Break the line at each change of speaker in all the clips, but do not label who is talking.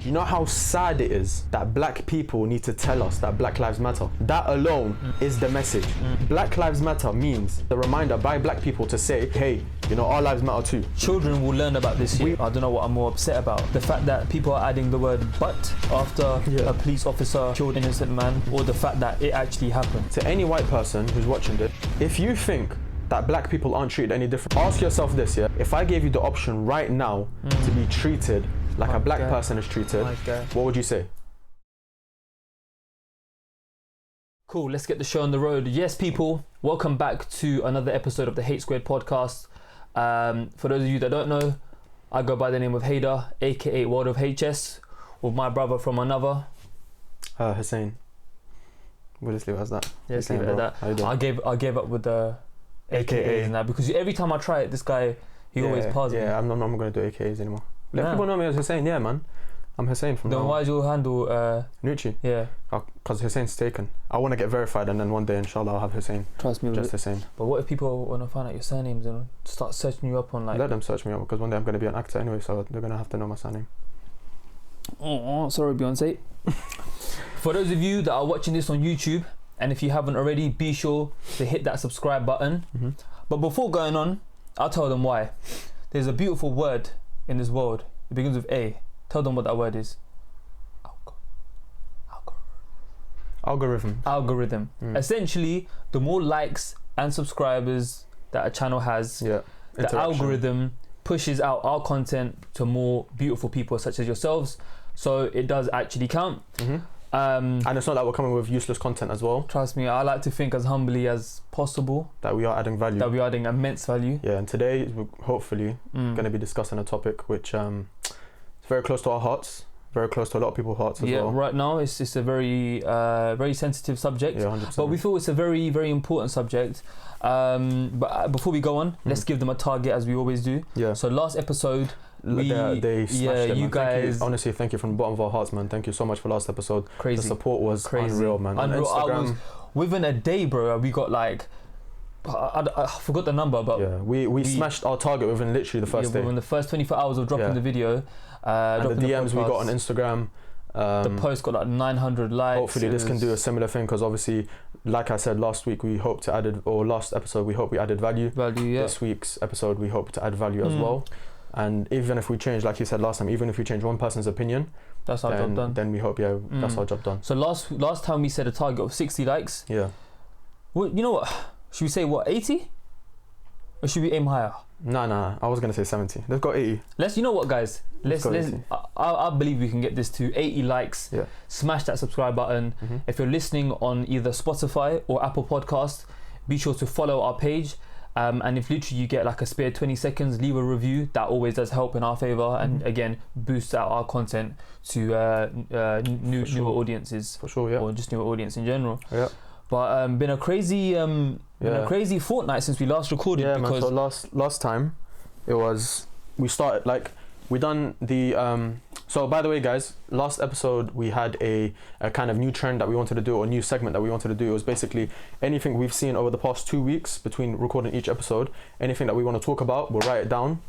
Do you know how sad it is that black people need to tell us that Black Lives Matter? That alone is the message. Black Lives Matter means the reminder by black people to say, hey, you know, our lives matter too.
Children will learn about this here. I don't know what I'm more upset about. The fact that people are adding the word but after a police officer killed an innocent man, or the fact that it actually happened.
To any white person who's watching this, if you think that black people aren't treated any different, ask yourself this, yeah? If I gave you the option right now to be treated like a black person is treated, what would you say?
Cool, let's get the show on the road. Yes, people, welcome back to another episode of the Hate Squared podcast. For those of you that don't know, I go by the name of Hader, aka World of HS, with my brother from another.
Hussein. We'll just leave it as that.
Yeah, let's leave it at that. I gave up with the AKAs now, because every time I try it, this guy, he always pauses me.
Yeah, I'm not going to do AKAs anymore. Let people know me as Hussein, yeah, man. I'm Hussein from
Then why is your handle
Nucci?
Yeah.
Because Hussein's taken. I want to get verified, and then one day, inshallah, I'll have Hussein.
Trust me.
Just Hussein.
But what if people want to find out your surnames and start searching you up on like...
Let them search me up, because one day I'm going to be an actor anyway, so they're going to have to know my surname.
Oh, sorry, Beyonce. For those of you that are watching this on YouTube, and if you haven't already, be sure to hit that subscribe button. But before going on, I'll tell them why. There's a beautiful word in this world. It begins with A. Tell them what that word is. Algorithm. Essentially, the more likes and subscribers that a channel has, the algorithm pushes out our content to more beautiful people such as yourselves. So it does actually count. And
it's not that we're coming with useless content as well.
Trust me, I like to think as humbly as possible.
That we are adding value.
That we are adding immense value.
Yeah, and today we're hopefully going to be discussing a topic which is very close to our hearts, very close to a lot of people's hearts as well.
Yeah, right now it's a very very sensitive subject.
Yeah, 100%.
But we feel it's a very, very important subject. But before we go on, let's give them a target as we always do. Yeah. So last episode,
they smashed it,
you
man.
guys.
Honestly, thank you from the bottom of our hearts, man. Thank you so much for last episode.
Crazy.
The support was
crazy.
Unreal, man.
Unreal.
On Instagram,
within a day, bro, we got like, I forgot the number, but
yeah, we smashed our target within literally the first day.
Within the first 24 hours of dropping the video,
and the DMs we got on Instagram.
The post got like 900 likes.
Hopefully this can do a similar thing, because obviously, like I said last week, last episode we hope we added value. This week's episode we hope to add value as well. And even if we change, like you said last time, even if we change one person's opinion,
that's our job done.
Then we hope that's our job done.
So last time we set a target of 60 likes. Yeah. Well, you know what? Should we say 80? Or should we aim higher?
Nah. I was gonna say 70. Let's go 80.
You know what, guys? Let's I believe we can get this to 80 likes. Yeah. Smash that subscribe button. If you're listening on either Spotify or Apple Podcasts, be sure to follow our page. And if literally you get like a spare 20 seconds, leave a review. That always does help in our favor, and again boosts out our content to newer audiences. For sure, yeah. Or just newer audience in general. Yeah. But been a crazy crazy fortnight since we last recorded.
Yeah,
because
man. So last time it was, we started like, we done the so by the way, guys, last episode we had a kind of new trend that we wanted to do, or a new segment that we wanted to do. It was basically anything we've seen over the past 2 weeks between recording each episode, anything that we want to talk about, we'll write it down,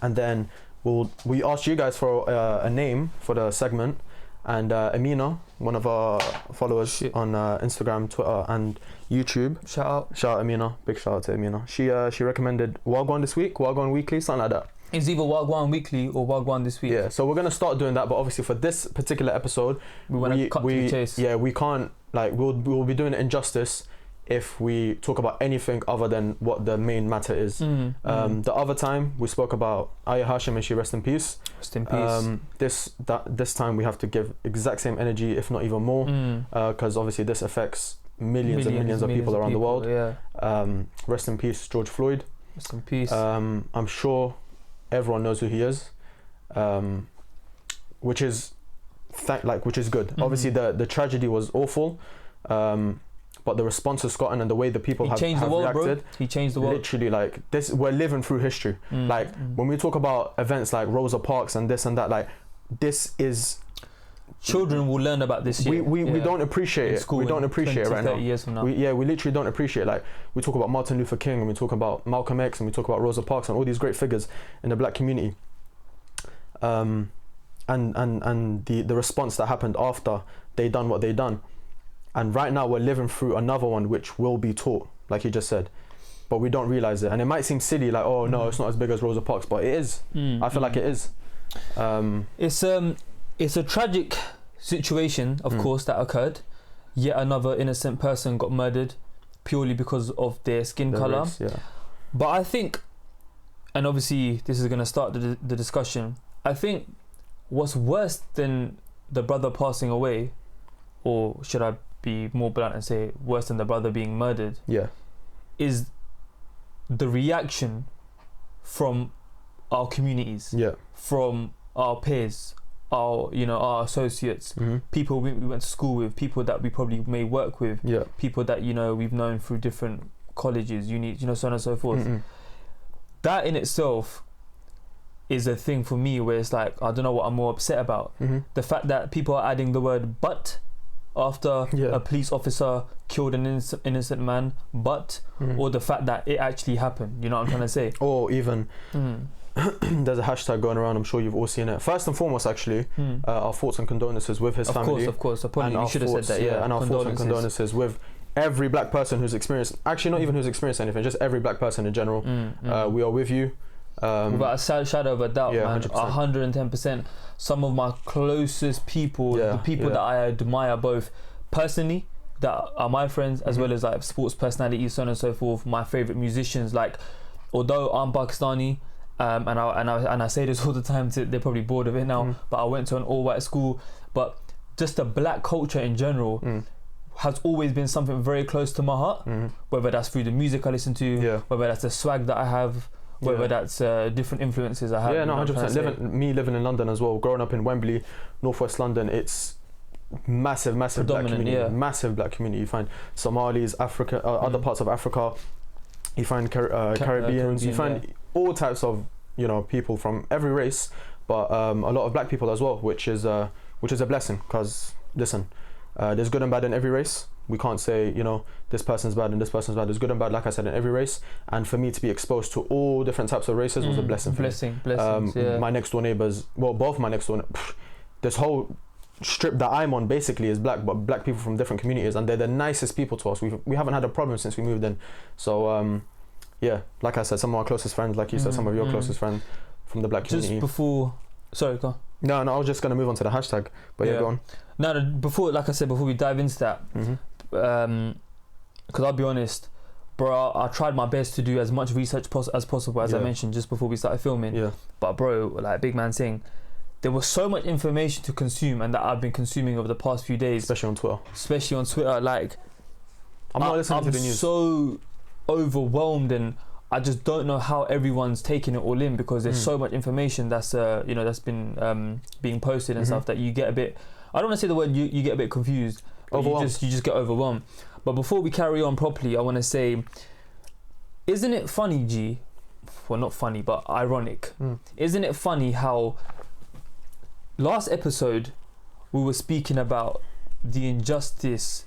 and then we asked you guys for a name for the segment. And Amina, one of our followers on Instagram, Twitter and YouTube, shout out Amina, big shout out to Amina. She recommended Wagwan this week, Wagwan weekly, something like that.
It's either Wagwan weekly or Wagwan this week.
Yeah, so we're gonna start doing that, but obviously for this particular episode,
we want to cut to the chase.
Yeah, we can't, like, we'll be doing it injustice if we talk about anything other than what the main matter is. The other time we spoke about Aya Hashim, and she rest in peace.
Rest in peace.
This time we have to give exact same energy, if not even more, because obviously this affects millions and millions of people around the world. Yeah. Rest in peace, George Floyd.
Rest in peace.
I'm sure everyone knows who he is, which is good. Obviously the tragedy was awful. But the response to Scotland and the way the people have reacted,
bro. He changed the world.
Literally, like this, we're living through history. Like when we talk about events like Rosa Parks and this and that, like this is.
Children will learn about this.
We don't appreciate it. We don't appreciate it right now.
Years from now.
We literally don't appreciate it. Like we talk about Martin Luther King, and we talk about Malcolm X, and we talk about Rosa Parks and all these great figures in the black community. And and the response that happened after they done what they done. And right now we're living through another one which will be taught, like you just said, but we don't realize it. And it might seem silly, like, oh no, it's not as big as Rosa Parks, but it is. I feel like it is.
It's a tragic situation, of course, that occurred. Yet another innocent person got murdered purely because of their skin colour.
Yeah.
But I think, and obviously this is going to start the discussion, I think what's worse than the brother passing away, or should I be more blunt and say worse than the brother being murdered, is the reaction from our communities, from our peers, our associates, people we went to school with, people that we probably may work with, people that we've known through different colleges, uni, so on and so forth. That in itself is a thing for me where it's like, I don't know what I'm more upset about. The fact that people are adding the word "but" after a police officer killed an innocent man, or the fact that it actually happened. You know what I'm trying to say?
Or even there's a hashtag going around, I'm sure you've all seen it. First and foremost, actually, our thoughts and condolences with his family.
Of course. You should have said that.
And our thoughts and condolences with every black person who's experienced, actually not even who's experienced anything, just every black person in general. We are with you.
Without a shadow of a doubt, man,
100%.
110%. Some of my closest people, the people that I admire both personally, that are my friends, as well as like sports personalities, so on and so forth. My favorite musicians, like, although I'm Pakistani, and I say this all the time, they're probably bored of it now, but I went to an all-white school, but just the black culture in general has always been something very close to my heart, whether that's through the music I listen to, whether that's the swag that I have, whether that's different influences I have.
100%. Living in London as well, growing up in Wembley, northwest London, it's massive black community. Massive black community. You find Somalis, Africa, other parts of Africa, you find Caribbeans, you find all types of people from every race, but a lot of black people as well, which is a blessing, because listen, there's good and bad in every race. We can't say this person's bad and this person's bad. There's good and bad, like I said, in every race. And for me to be exposed to all different types of races was a blessing.
Blessings.
My next door neighbours, well, both my next door, this whole strip that I'm on basically is black, but black people from different communities, and they're the nicest people to us. We haven't had a problem since we moved in. So like I said, some of our closest friends, like you said, some of your closest friends from the black community.
Just before, sorry, go on.
No, I was just going to move on to the hashtag, but go on.
No, before, like I said, before we dive into that, because I'll be honest, bro, I tried my best to do as much research as possible, as I mentioned just before we started filming. But bro, like big man saying, there was so much information to consume, and that I've been consuming over the past few days, especially on Twitter. Like, I'm not listening to the news. I'm so overwhelmed, and I just don't know how everyone's taking it all in, because there's so much information that's that's been being posted and stuff, that you get a bit, I don't want to say the word, you get a bit confused, you just get overwhelmed. But before we carry on properly, I want to say, isn't it funny, G? Well, not funny, but ironic. Isn't it funny how last episode we were speaking about the injustice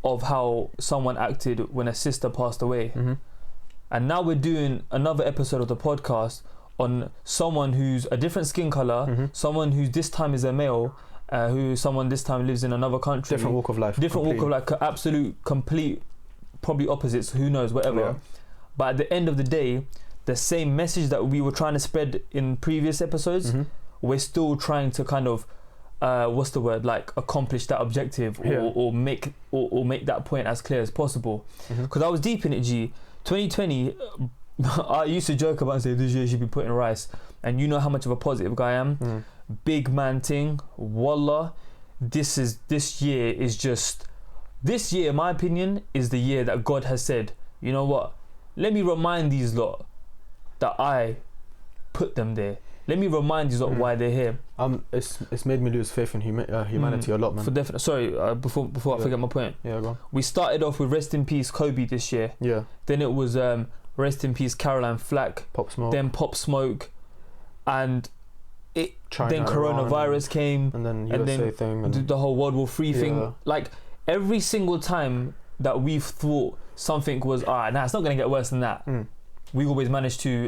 of how someone acted when a sister passed away, and now we're doing another episode of the podcast on someone who's a different skin color, someone who this time is a male, someone this time lives in another country,
different walk of life,
absolute complete, probably opposites, who knows, whatever. But at the end of the day, the same message that we were trying to spread in previous episodes, we're still trying to kind of accomplish that objective, or make that point as clear as possible. Because I was deep in it, G. 2020, I used to joke about and say this year should be put in rice, and you know how much of a positive guy I am. Big man thing, wallah, this year, in my opinion, is the year that God has said, you know what, let me remind these lot that I put them there. Let me remind you why they're here.
It's made me lose faith in humanity a lot, man.
For definite. Sorry, before I forget my point.
Yeah, go on.
We started off with rest in peace Kobe this year.
Yeah.
Then it was rest in peace Caroline Flack.
Pop Smoke.
Then Pop Smoke, and
China,
then coronavirus came,
and then USA thing, and
the whole World War III thing. Like every single time that we've thought something was it's not gonna get worse than that. We always managed to,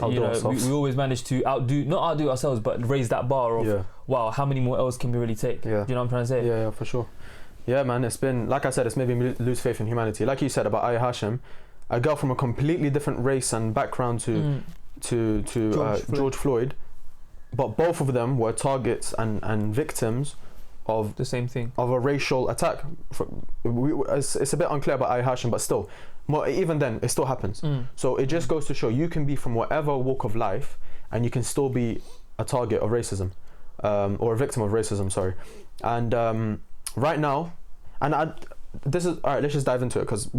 we always managed to not outdo ourselves, but raise that bar of wow, how many more L's can we really take?
Yeah.
Do you know what I'm trying to say?
Yeah, for sure. Yeah, man, it's been, like I said, it's made me lose faith in humanity. Like you said about Aya Hashim, a girl from a completely different race and background to George Floyd, but both of them were targets and victims of
the same thing,
of a racial attack. It's a bit unclear about Aya Hashim, but still, even then, it still happens. So it just goes to show you can be from whatever walk of life, and you can still be a target of racism, or a victim of racism. Sorry, and right now, this is all right. Let's just dive into it because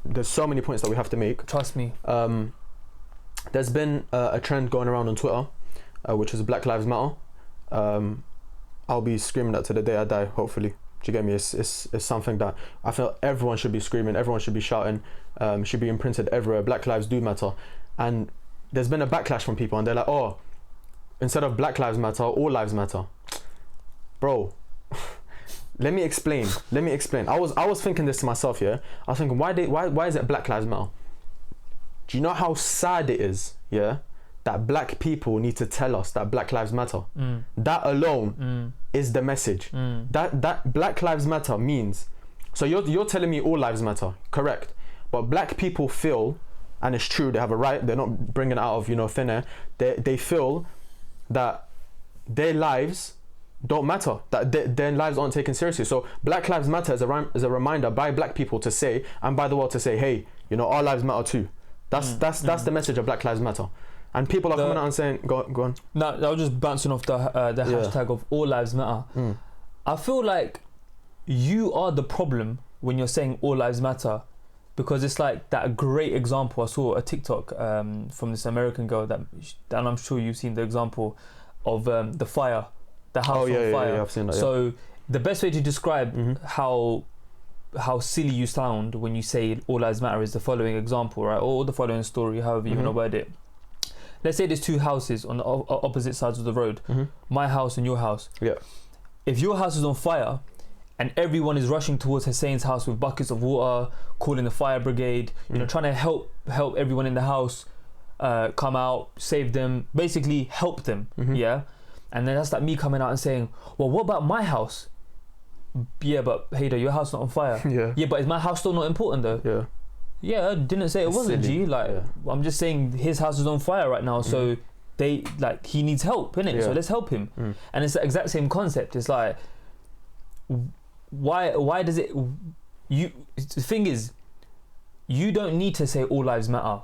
there's so many points that we have to make.
Trust me.
There's been a trend going around on Twitter, which is Black Lives Matter. I'll be screaming that to the day I die, hopefully. Do you get me? It's something that I feel everyone should be screaming, everyone should be shouting, should be imprinted everywhere. Black lives do matter. And there's been a backlash from people, and they're like, oh, instead of Black Lives Matter, all lives matter. Bro, let me explain. I was thinking this to myself, yeah? I was thinking, why is it Black Lives Matter? Do you know how sad it is, yeah? That black people need to tell us that Black Lives Matter. That alone is the message. That Black Lives Matter means, so you're telling me all lives matter, correct? But black people feel, and it's true, they have a right, they're not bringing it out of thin air, they feel that their lives don't matter, that their lives aren't taken seriously. So Black Lives Matter is a reminder by black people to say, and by the world to say, hey, our lives matter too. That's the message of Black Lives Matter. And people are coming out and saying, go on.
No, I was just bouncing off the hashtag of all lives matter. I feel like you are the problem when you're saying all lives matter, because it's like that great example. I saw a TikTok from this American girl and I'm sure you've seen the example of the fire, the house on fire.
Yeah, I've seen that.
So the best way to describe how silly you sound when you say all lives matter is the following example, right? Or the following story, however you want to word it. Let's say there's two houses on the opposite sides of the road, my house and your house. Yeah. If your house is on fire and everyone is rushing towards Hussein's house with buckets of water, calling the fire brigade, trying to help everyone in the house come out, save them, basically help them, yeah? And then that's like me coming out and saying, well, what about my house? Yeah, but Hader, your house not on fire. Yeah, but is my house still not important though? Yeah, I didn't say it wasn't, silly. G. I'm just saying his house is on fire right now, so he needs help, innit? So let's help him. And it's the exact same concept. It's like, why does it? The thing is, you don't need to say all lives matter,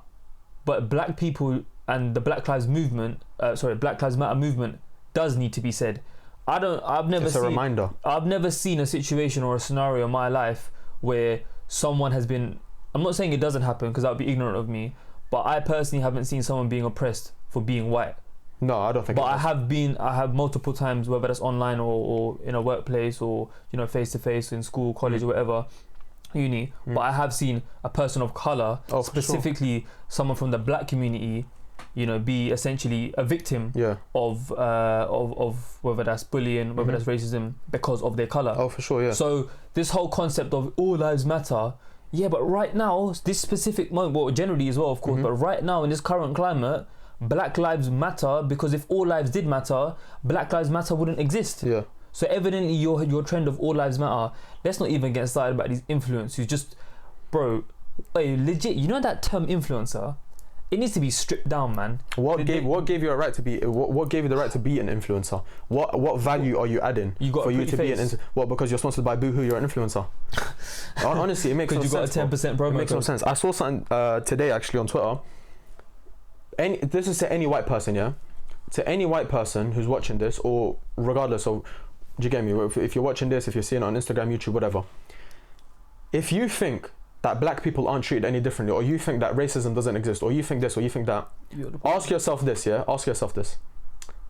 but black people and the Black Lives Matter movement does need to be said. It's a reminder. I've never seen a situation or a scenario in my life where someone has been, I'm not saying it doesn't happen because that would be ignorant of me, but I personally haven't seen someone being oppressed for being white.
No, I don't think.
But I have multiple times, whether that's online or in a workplace or face to face in school, college, or whatever, uni. But I have seen a person of color, specifically someone from the black community, be essentially a victim of whether that's bullying, whether that's racism, because of their color.
Oh, for sure, yeah.
So this whole concept of all lives matter. Yeah, but right now, this specific moment, well, generally as well, of course, but right now in this current climate, Black Lives Matter, because if all lives did matter, Black Lives Matter wouldn't exist. Yeah. So evidently your trend of all lives matter, let's not even get started about these influencers who just, bro, legit, that term influencer, it needs to be stripped down, man.
What gave you a right to be? What gave you the right to be an influencer? What value are you adding for you to be an influencer? What, because you're sponsored by Boohoo, you're an influencer? Honestly, it makes no sense. Because you got a 10% promo. It makes no sense. I saw something today actually on Twitter. This is to any white person, yeah. To any white person who's watching this, or regardless of, do you get me? If you're watching this, if you're seeing it on Instagram, YouTube, whatever. If you think that black people aren't treated any differently, or you think that racism doesn't exist, or you think this, or you think that, ask yourself this, yeah? Ask yourself this.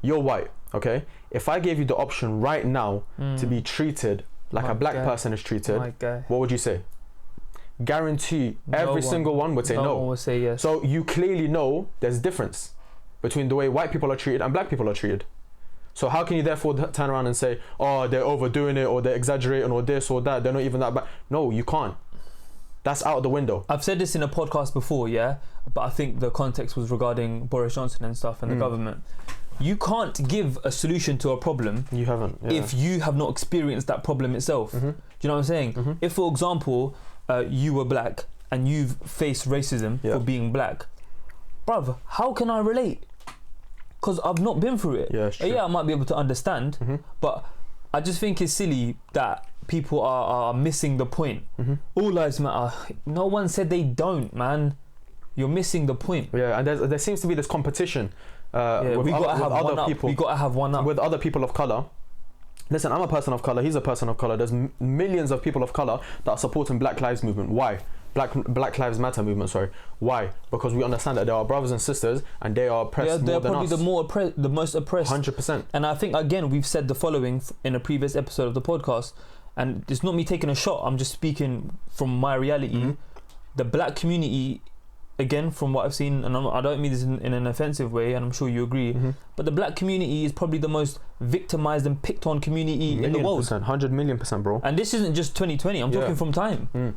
You're white, okay? If I gave you the option right now to be treated like a black person is treated, what would you say? Guarantee every single one would say no.
No one would say yes.
So you clearly know there's a difference between the way white people are treated and black people are treated. So how can you therefore turn around and say, oh, they're overdoing it, or they're exaggerating, or this or that, they're not even that bad? No, you can't. That's out the window.
I've said this in a podcast before, yeah, but I think the context was regarding Boris Johnson and stuff and the government. you can't give a solution to a problem.
You haven't. Yeah.
If you have not experienced that problem itself. Do you know what I'm saying? If, for example, you were black and you've faced racism for being black, bruv, how can I relate? Because I've not been through it. Yeah, I might be able to understand, but I just think it's silly that people are missing the point. All lives matter. No one said they don't, man. You're missing the point. Yeah,
and there seems to be this competition.
We gotta have one up
with other people of colour. Listen, I'm a person of colour. He's a person of colour. There's millions of people of colour that are supporting Black Lives Movement. Why? Black Lives Matter movement. Sorry. Why? Because we understand that there are brothers and sisters, and they are oppressed more than us.
They're probably the most oppressed.
100%.
And I think again we've said the following in a previous episode of the podcast, and it's not me taking a shot. I'm just speaking from my reality. The black community, again, from what I've seen, and I don't mean this in an offensive way, and I'm sure you agree, but the black community is probably the most victimized and picked on community in the world.
100 million%, bro.
And this isn't just 2020. I'm talking from time.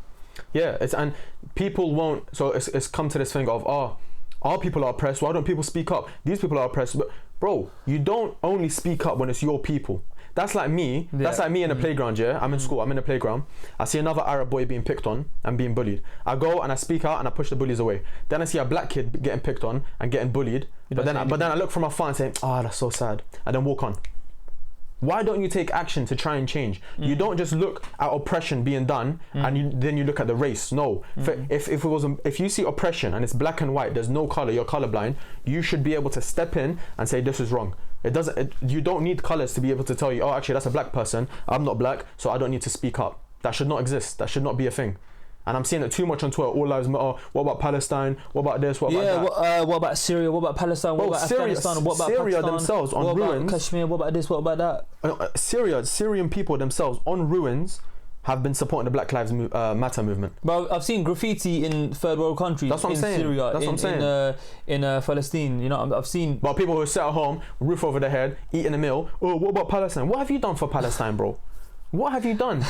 Yeah, and people won't. So it's come to this thing of our people are oppressed. Why don't people speak up? These people are oppressed. But bro, you don't only speak up when it's your people. That's like me. That's like me in the playground. Yeah, I'm in school. I'm in the playground. I see another Arab boy being picked on and being bullied. I go and I speak out and I push the bullies away. Then I see a black kid getting picked on and getting bullied. But then I look from afar and say, that's so sad, and then walk on. Why don't you take action to try and change? You don't just look at oppression being done and then you look at the race. No. If you see oppression and it's black and white, there's no color, you're colorblind, you should be able to step in and say this is wrong. You don't need colors to be able to tell you, actually that's a black person, I'm not black, so I don't need to speak up. That should not exist. That should not be a thing. And I'm seeing it too much on Twitter. All lives matter. What about Palestine? What about this? What about that?
What about Syria? What about Palestine? What about Afghanistan? What about
Syria
Pakistan?
Themselves on ruins?
What about Kashmir? What about this? What about that?
Syrian people themselves on ruins have been supporting the Black Lives Matter movement.
But I've seen graffiti in third world countries.
That's what I'm saying.
Syria,
that's what I'm saying.
In Palestine, you know, I've seen.
But people who sit at home, roof over their head, eating a meal. What about Palestine? What have you done for Palestine, bro? What have you done?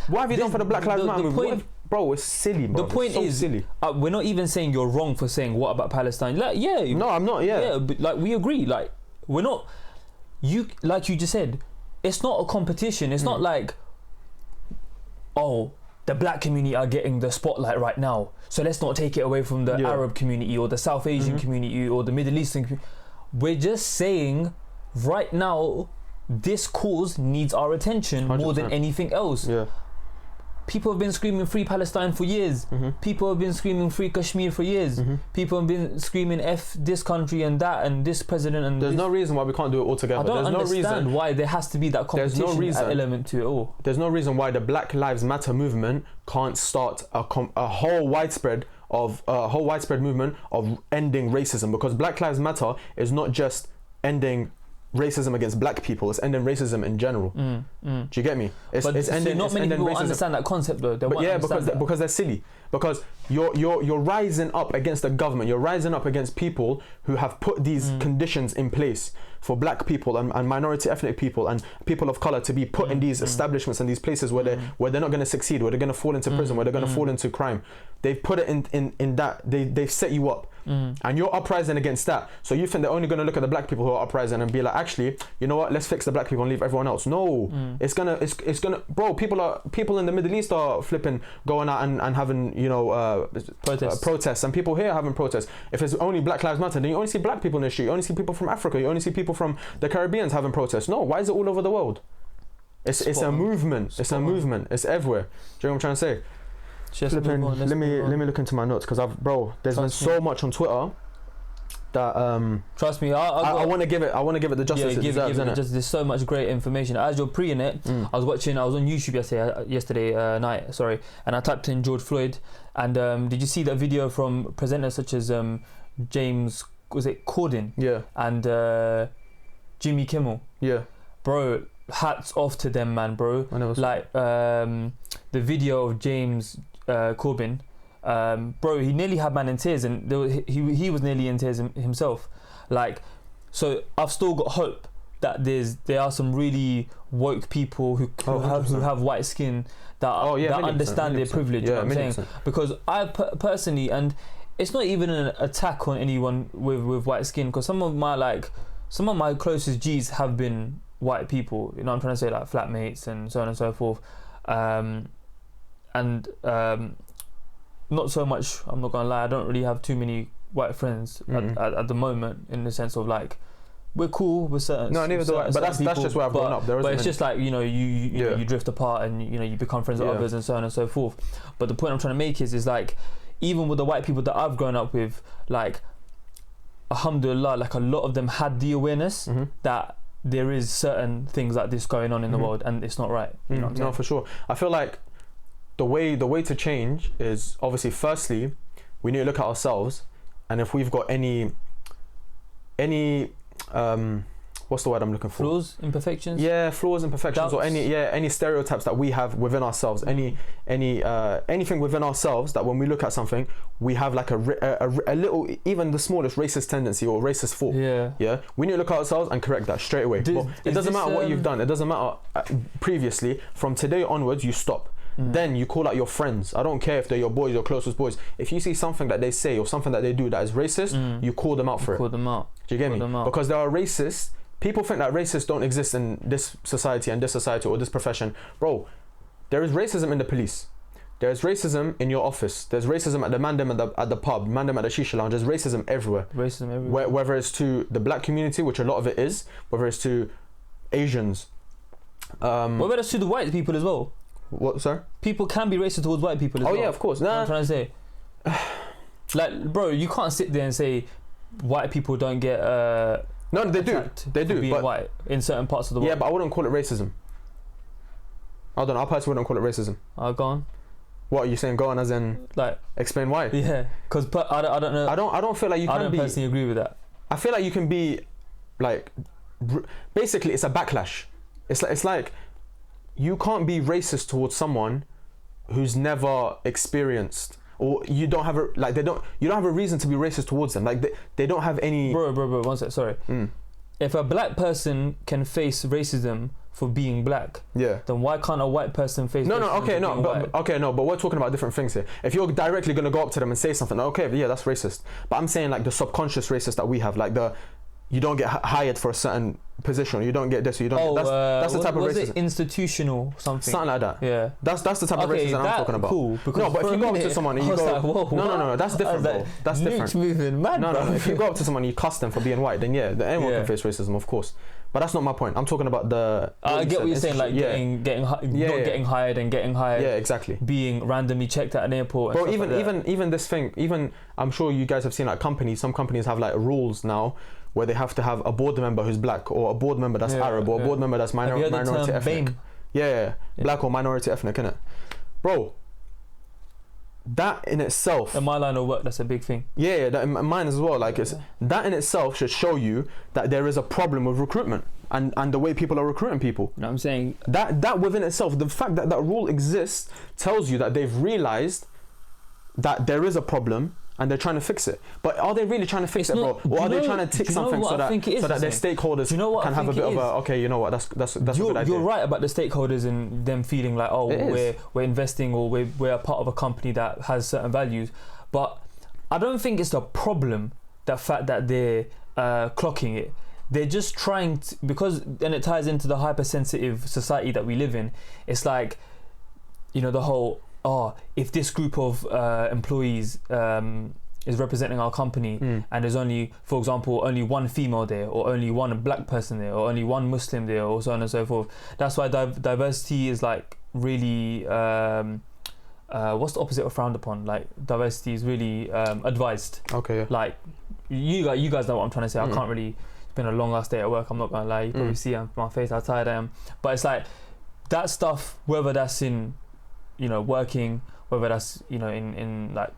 What have you done for the Black Lives Matter movement? Bro, it's silly, bro.
The point is,
silly.
We're not even saying you're wrong for saying what about Palestine. Like,
no, I'm not.
Yeah, but like we agree. Like, we're not. Like you just said, it's not a competition. It's not like, the black community are getting the spotlight right now, so let's not take it away from the Arab community or the South Asian community or the Middle Eastern community. We're just saying, right now, this cause needs our attention 100%. More than anything else.
Yeah.
People have been screaming free Palestine for years. People have been screaming free Kashmir for years. People have been screaming F this country and that and this president and
there's no reason why we can't do it all together.
I don't understand why there has to be that competition element to it all.
There's no reason why the Black Lives Matter movement can't start a whole widespread movement of ending racism, because Black Lives Matter is not just ending racism against black people, it's ending racism in general. Do you get me? It's ending. Not many people
understand that concept though.
Because they're silly. Because you're rising up against the government. You're rising up against people who have put these conditions in place for black people and minority ethnic people and people of color to be put in these establishments and these places where they're not going to succeed, where they're going to fall into prison, where they're going to fall into crime. They've put it in that they've set you up. And you're uprising against that. So you think they're only going to look at the black people who are uprising and be like, actually, you know what, let's fix the black people and leave everyone else. No, it's gonna bro, people in the Middle East are flipping going out and having, you know, protests, and people here having protests. If it's only Black Lives Matter, then you only see black people in the street, you only see people from Africa, you only see people from the Caribbeans having protests. No, why is it all over the world? It's a movement. It's a movement. It's everywhere. Do you know what I'm trying to say? Let me look into my notes, because there's been so much on Twitter that
trust me,
I want to give it the justice it deserves.
There's so much great information. As you're pre in it, I was on YouTube yesterday night, and I typed in George Floyd, and did you see that video from presenters such as James, was it Corden?
Yeah.
And Jimmy Kimmel?
Yeah.
Bro, hats off to them, man, bro. Like the video of James Corbyn, bro, he nearly had man in tears, and he was nearly in tears himself. Like, so I've still got hope that there are some really woke people who have white skin that understand their privilege. You know what I'm saying? Because I personally, and it's not even an attack on anyone with white skin, because some of my some of my closest G's have been white people. You know what I'm trying to say, like flatmates and so on and so forth. Not so much, I'm not gonna lie, I don't really have too many white friends at the moment, in the sense of like, we're cool with certain.
No, neither do I. But that's just where I've grown up.
But it's just like, you know, you drift apart and you become friends with others and so on and so forth. But the point I'm trying to make is like, even with the white people that I've grown up with, like, alhamdulillah, like a lot of them had the awareness that there is certain things like this going on in the world and it's not right. You know what I'm saying?
No, for sure. I feel like the way to change is obviously, firstly, we need to look at ourselves, and if we've got any what's the word I'm looking for?
Flaws, imperfections.
Yeah, flaws, imperfections,
Doubts.
or any stereotypes that we have within ourselves. Anything within ourselves that when we look at something, we have like a little, even the smallest racist tendency or racist thought. Yeah. We need to look at ourselves and correct that straight away. It doesn't matter what you've done. It doesn't matter previously. From today onwards, you stop. Then you call out your friends. I don't care if they're your boys, your closest boys. If you see something that they say or something that they do that is racist, you call them out for it.
Call them out.
Do you get me? Because there are racists. People think that racists don't exist in this society and this society or this profession. Bro, there is racism in the police. There's racism in your office. There's racism at the mandem at the pub, mandem at the shisha lounge. There's racism everywhere. Whether it's to the black community, which a lot of it is, whether it's to Asians.
What about it's to the white people as well?
What, sir?
People can be racist towards white people as well.
Oh yeah, of course.
Nah. I'm trying to say, like, bro, you can't sit there and say white people don't get
no, they do. They do.
Being white in certain parts of the world.
Yeah, but I wouldn't call it racism. I don't know. I personally wouldn't call it racism.
Go on.
What are you saying? Go on, as in like explain why?
Yeah, because I don't know.
I don't feel like you can be. I don't
personally agree with that.
I feel like you can be, like, basically it's a backlash. It's like you can't be racist towards someone who's never experienced, or you don't have you don't have a reason to be racist towards them. Like they don't have any.
Bro, 1 sec. Sorry. If a black person can face racism for being black, then why can't a white person face racism? But we're talking about different things here. If you're directly gonna go up to them and say something, that's racist. But I'm saying like the subconscious racist that we have, like you don't get hired for a certain position, or you don't get this, or you don't. That's the type of racism. Was it institutional something?
Something like that.
Yeah.
That's the type of racism I'm talking about.
Cool.
No, but if you go up to someone and you go,
like, whoa,
no, that's different, bro. That's different.
Moving mad,
no, if you go up to someone and you cuss them for being white, then anyone can face racism, of course. But that's not my point. I'm talking about the.
I get what you're saying, like getting hired and getting hired.
Yeah, exactly.
Being randomly checked at an airport.
Bro, even this thing, even I'm sure you guys have seen like companies. Some companies have like rules now where they have to have a board member who's black, or a board member that's Arab, or a board member that's minority ethnic. Yeah, black or minority ethnic, innit? Bro, that in itself.
In my line of work, that's a big thing.
Yeah, that in mine as well. Like that in itself should show you that there is a problem with recruitment and the way people are recruiting people.
You know what I'm saying?
That within itself, the fact that that rule exists tells you that they've realized that there is a problem and they're trying to fix it. But are they really trying to fix it, bro? Or are they trying to tick something so that their stakeholders can have a bit of a, you know what, that's a good idea.
You're right about the stakeholders and them feeling like, we're investing, or we're a part of a company that has certain values. But I don't think it's the problem, the fact that they're clocking it. They're just trying to, because then it ties into the hypersensitive society that we live in. It's like, you know, the whole, if this group of employees is representing our company and there's only, for example, only one female there, or only one black person there, or only one Muslim there, or so on and so forth. That's why diversity is like really, what's the opposite of frowned upon? Like diversity is really advised.
Okay. Yeah.
Like you guys know what I'm trying to say. I can't really. It's been a long last day at work. I'm not gonna lie. You probably see my face how tired I am. But it's like that stuff. Whether that's in, you know, working, whether that's, you know, in like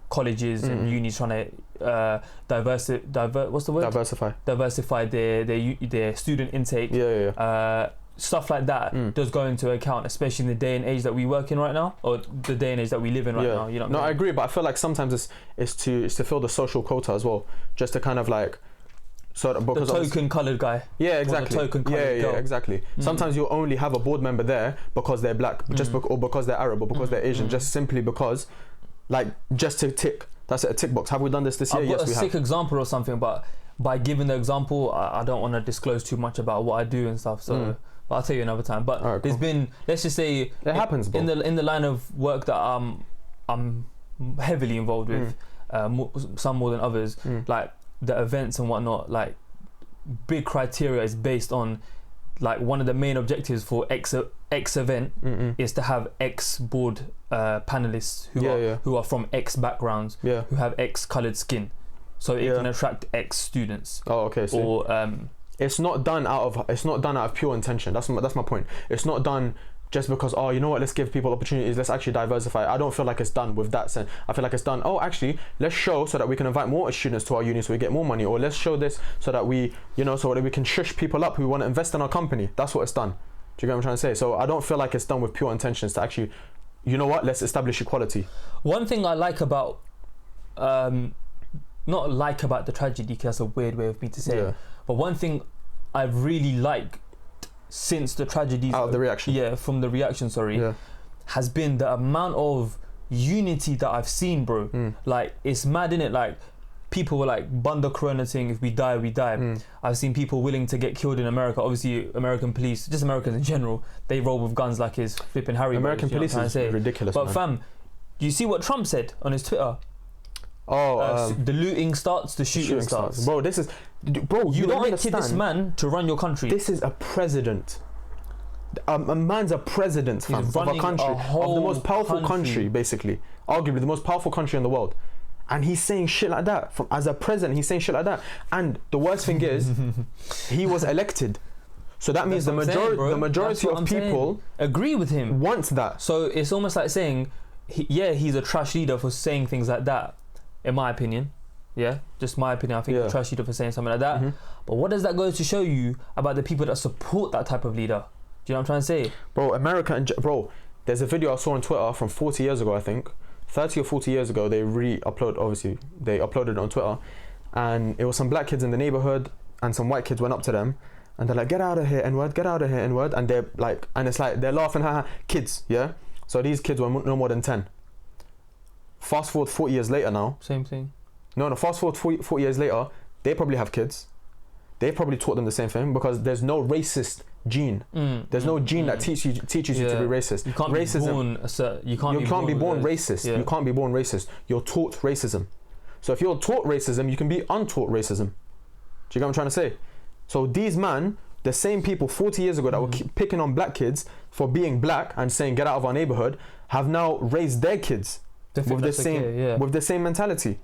colleges and unis trying to diversify their student intake. Stuff like that does go into account, especially in the day and age that we work in right now, or the day and age that we live in right now. You know what I mean?
I agree, but I feel like sometimes it's to fill the social quota as well, just to kind of like. So because
the token coloured guy.
Yeah, exactly.
The token coloured girl.
Yeah, exactly. Sometimes you'll only have a board member there because they're black, or because they're Arab, or because they're Asian, just simply because, like, just to tick. That's a tick box. Have we done this year?
I've got a sick example or something, but by giving the example. I don't want to disclose too much about what I do and stuff, so but I'll tell you another time. But
right,
there's been, let's just say,
it happens, bro.
in the line of work that I'm heavily involved with, some more than others, like the events and whatnot, like big criteria is based on, like, one of the main objectives for X event is to have X board panelists who are from X backgrounds, who have X coloured skin, so it can attract X students.
Oh, okay. So
or
it's not done out of pure intention. That's my point. It's not done just because, oh, you know what, let's give people opportunities, let's actually diversify. I don't feel like it's done with that sense. I feel like it's done, oh, actually, let's show so that we can invite more students to our uni so we get more money, or let's show this so that we, so that we can shush people up who want to invest in our company. That's what it's done. Do you get what I'm trying to say? So I don't feel like it's done with pure intentions to actually, you know what, let's establish equality.
One thing I like about, not like about the tragedy, because that's a weird way of me to say it, but one thing I've really liked since the tragedy,
from the reaction,
has been the amount of unity that I've seen, bro. Like, it's mad, innit? Like, people were like, Bunda Corona thing, if we die, we die. I've seen people willing to get killed in America. Obviously, American police, just Americans in general, they roll with guns like it's flipping Harry.
American police is ridiculous,
but
man.
fam, do you see what Trump said on his Twitter? The looting starts, the shooting starts.
Bro, this is... Bro,
you elected this man to run your country.
This is a president. A man's a president, fam, of a country, of the most powerful country, basically. Arguably the most powerful country in the world. And he's saying shit like that. As a president, he's saying shit like that. And the worst thing is, he was elected. So that means the majority of people
agree with him.
Want that.
So it's almost like saying, he's a trash leader for saying things like that, in my opinion. Yeah, just my opinion. I think he's a trash leader for saying something like that. But what does that go to show you about the people that support that type of leader? Do you know what I'm trying to say? Bro,
America bro, there's a video I saw on Twitter from 40 years ago, I think. 30 or 40 years ago, they uploaded it on Twitter, and it was some black kids in the neighborhood, and some white kids went up to them, and they're like, get out of here, N-word, get out of here, N-word, and they're like, and it's like, they're laughing, haha, kids, yeah? So these kids were no more than 10. Fast forward 40 years later now.
Same thing.
No, fast forward 40 years later, they probably have kids. They probably taught them the same thing, because there's no racist gene. There's no gene that teaches you to be racist.
You can't
be born racist. You can't be born racist. You're taught racism. So if you're taught racism, you can be untaught racism. Do you get what I'm trying to say? So these man, the same people 40 years ago that were picking on black kids for being black and saying get out of our neighborhood, have now raised their kids with the same mentality.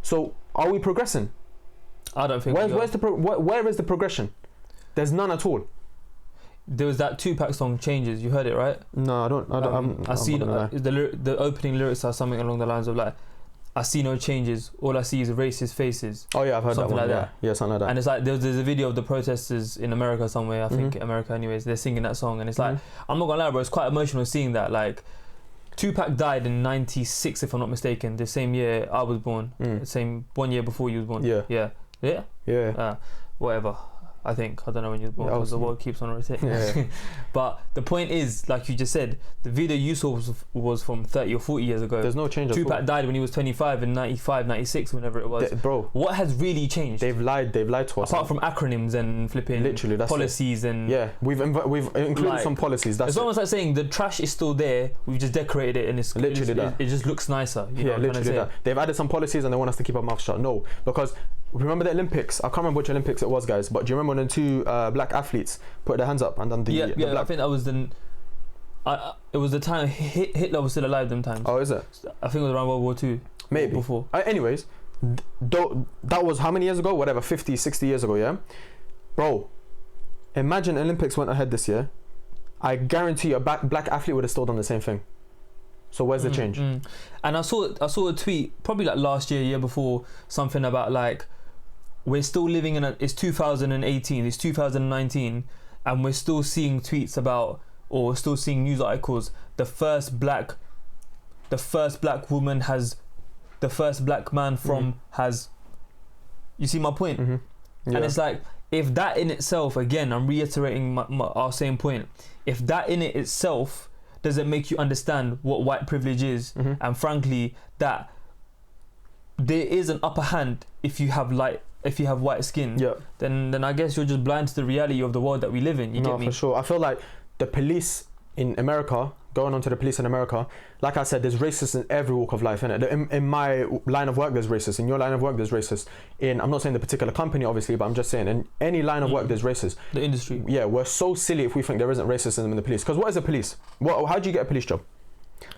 So are we progressing?
I don't think.
Where is the progression? There's none at all.
There was that Tupac song, Changes. You heard it, right?
No, I don't.
I see the opening lyrics are something along the lines of like, I see no changes. All I see is racist faces.
Oh yeah, I've heard
something
that one.
Like that.
Yeah, something like that.
And it's like there's a video of the protesters in America somewhere. I think America, anyways. They're singing that song, and it's like, I'm not gonna lie, bro. It's quite emotional seeing that. Like, Tupac died in '96, if I'm not mistaken. The same year I was born. The same 1 year before you was born. Yeah. Whatever. I think. I don't know when you were born, because the world keeps on rotating. Yeah. But the point is, like you just said, the video you saw was from 30 or 40 years ago.
There's no change.
Tupac died when he was 25 in 95, 96, whenever it was.
Bro,
what has really changed?
They've lied to us.
Apart from acronyms and flipping
literally, that's
policies and...
Yeah, we've included some policies.
It's almost like saying the trash is still there, we've just decorated it, and it's literally that. It just looks nicer. You know literally that.
They've added some policies and they want us to keep our mouth shut. No, because... Remember the Olympics? I can't remember which Olympics it was, guys, but do you remember when the two black athletes put their hands up and done the black...
I think that was it was the time Hitler was still alive them times.
Oh, is it?
I think it was around World War II.
Maybe.
Before.
Anyways, that was how many years ago? Whatever, 50, 60 years ago, yeah? Bro, imagine Olympics went ahead this year. I guarantee you a black athlete would have still done the same thing. So where's the change?
And I saw a tweet probably like last year before, something about like, we're still living in it's 2018, it's 2019, and we're still seeing tweets about, or we're still seeing news articles, the first black woman has, the first black man from has, you see my point? Yeah. And it's like, if that in itself, again, I'm reiterating our same point, if that in it itself doesn't make you understand what white privilege is, and frankly, that there is an upper hand if you have white skin.
Yeah.
Then I guess you're just blind to the reality of the world that we live in. You get me?
For sure. I feel like the police in America, going on to the police in America, like I said, there's racists in every walk of life, innit? In my line of work, there's racists. In your line of work, there's racists. I'm not saying the particular company, obviously, but I'm just saying in any line of work, there's racists.
The industry.
Yeah, we're so silly if we think there isn't racism in the police. Because what is a police? How do you get a police job?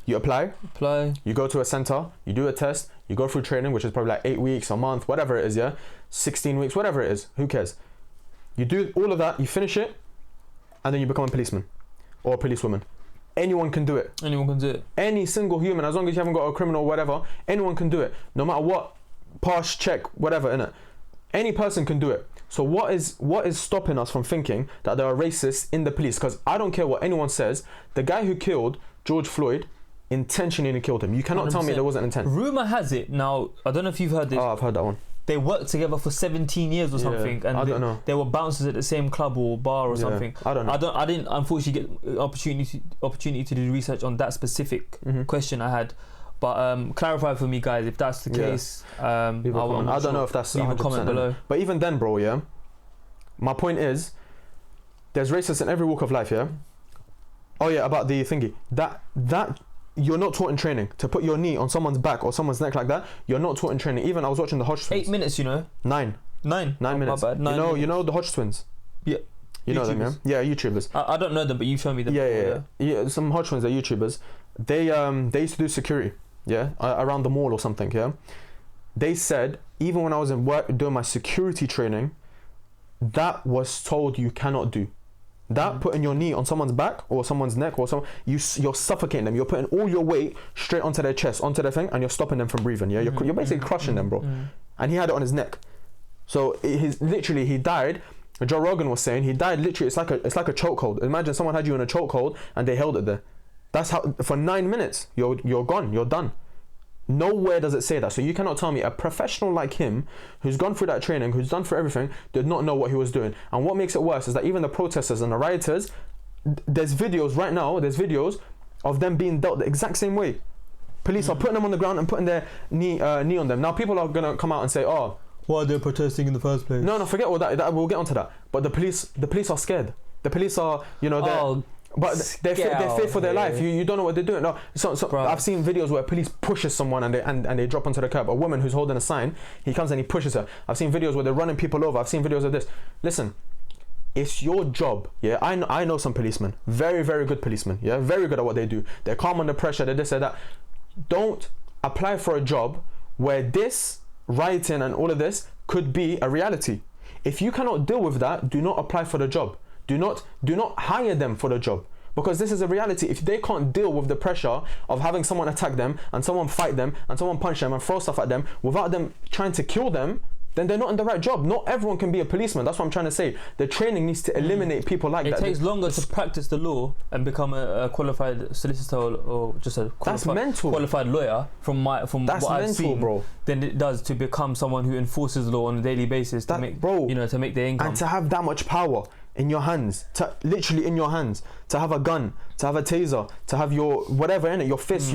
You apply, you go to a center, you do a test, you go through training, which is probably like 8 weeks, a month, whatever it is, 16 weeks, whatever it is, who cares? You do all of that, you finish it, and then you become a policeman or a policewoman. Anyone can do it. Any single human, as long as you haven't got a criminal or whatever, anyone can do it. No matter what, pass, check, whatever, innit? Any person can do it. So what is stopping us from thinking that there are racists in the police? Because I don't care what anyone says, the guy who killed George Floyd intentionally killed him. You cannot 100%. Tell me there wasn't intent.
Rumour has it, now, I don't know if you've heard this.
Oh, I've heard that one.
They worked together for 17 years or something, and
I don't know.
They were bouncers at the same club or bar or something.
I don't know.
I didn't unfortunately get opportunity to do research on that specific question I had. But clarify for me, guys, if that's the case.
I don't know if that's 100%. Leave a comment below. But even then, bro, my point is, there's racists in every walk of life, Oh yeah, about the thingy. That you're not taught in training to put your knee on someone's back or someone's neck like that. You're not taught in training. Even I was watching the Hodge twins.
8 minutes,
9 minutes.
My bad. 9 minutes.
You know the Hodge twins.
Yeah.
You know them, yeah? Yeah, YouTubers.
I don't know them, but you showed me them.
Yeah. Some Hodge twins are YouTubers. They used to do security, around the mall or something. They said even when I was in work doing my security training, that was told you cannot do. That putting your knee on someone's back or someone's neck or you're suffocating them. You're putting all your weight straight onto their chest, onto their thing, and you're stopping them from breathing. You're basically crushing them, bro. And he had it on his neck. So he died. Joe Rogan was saying he died literally. It's like a chokehold. Imagine someone had you in a chokehold and they held it there. That's how for 9 minutes you're gone. You're done. Nowhere does it say that. So you cannot tell me a professional like him, who's gone through that training, who's done for everything, did not know what he was doing. And what makes it worse is that even the protesters and the rioters, there's videos right now, of them being dealt the exact same way. Police are putting them on the ground and putting their knee on them. Now people are going to come out and say, oh,
why are they protesting in the first place?
No, forget all that. We'll get onto that. But the police are scared. The police are, they're fear for their life. You don't know what they're doing. No, so I've seen videos where police pushes someone and they drop onto the curb. A woman who's holding a sign, he comes and he pushes her. I've seen videos where they're running people over. I've seen videos of this. Listen, it's your job. I know some policemen, very, very good policemen. Very good at what they do. They're calm under pressure. They're this, they're that. Don't apply for a job where this rioting and all of this could be a reality. If you cannot deal with that, do not apply for the job. Do not hire them for the job, because this is a reality. If they can't deal with the pressure of having someone attack them and someone fight them and someone punch them and throw stuff at them without them trying to kill them, then they're not in the right job. Not everyone can be a policeman. That's what I'm trying to say. The training needs to eliminate people like that.
It takes longer to practice the law and become a qualified solicitor or just a qualified lawyer from what I've seen, bro, than it does to become someone who enforces the law on a daily basis to make their income.
And to have that much power in your hands, literally in your hands, to have a gun, to have a taser, to have your whatever in it, your fist,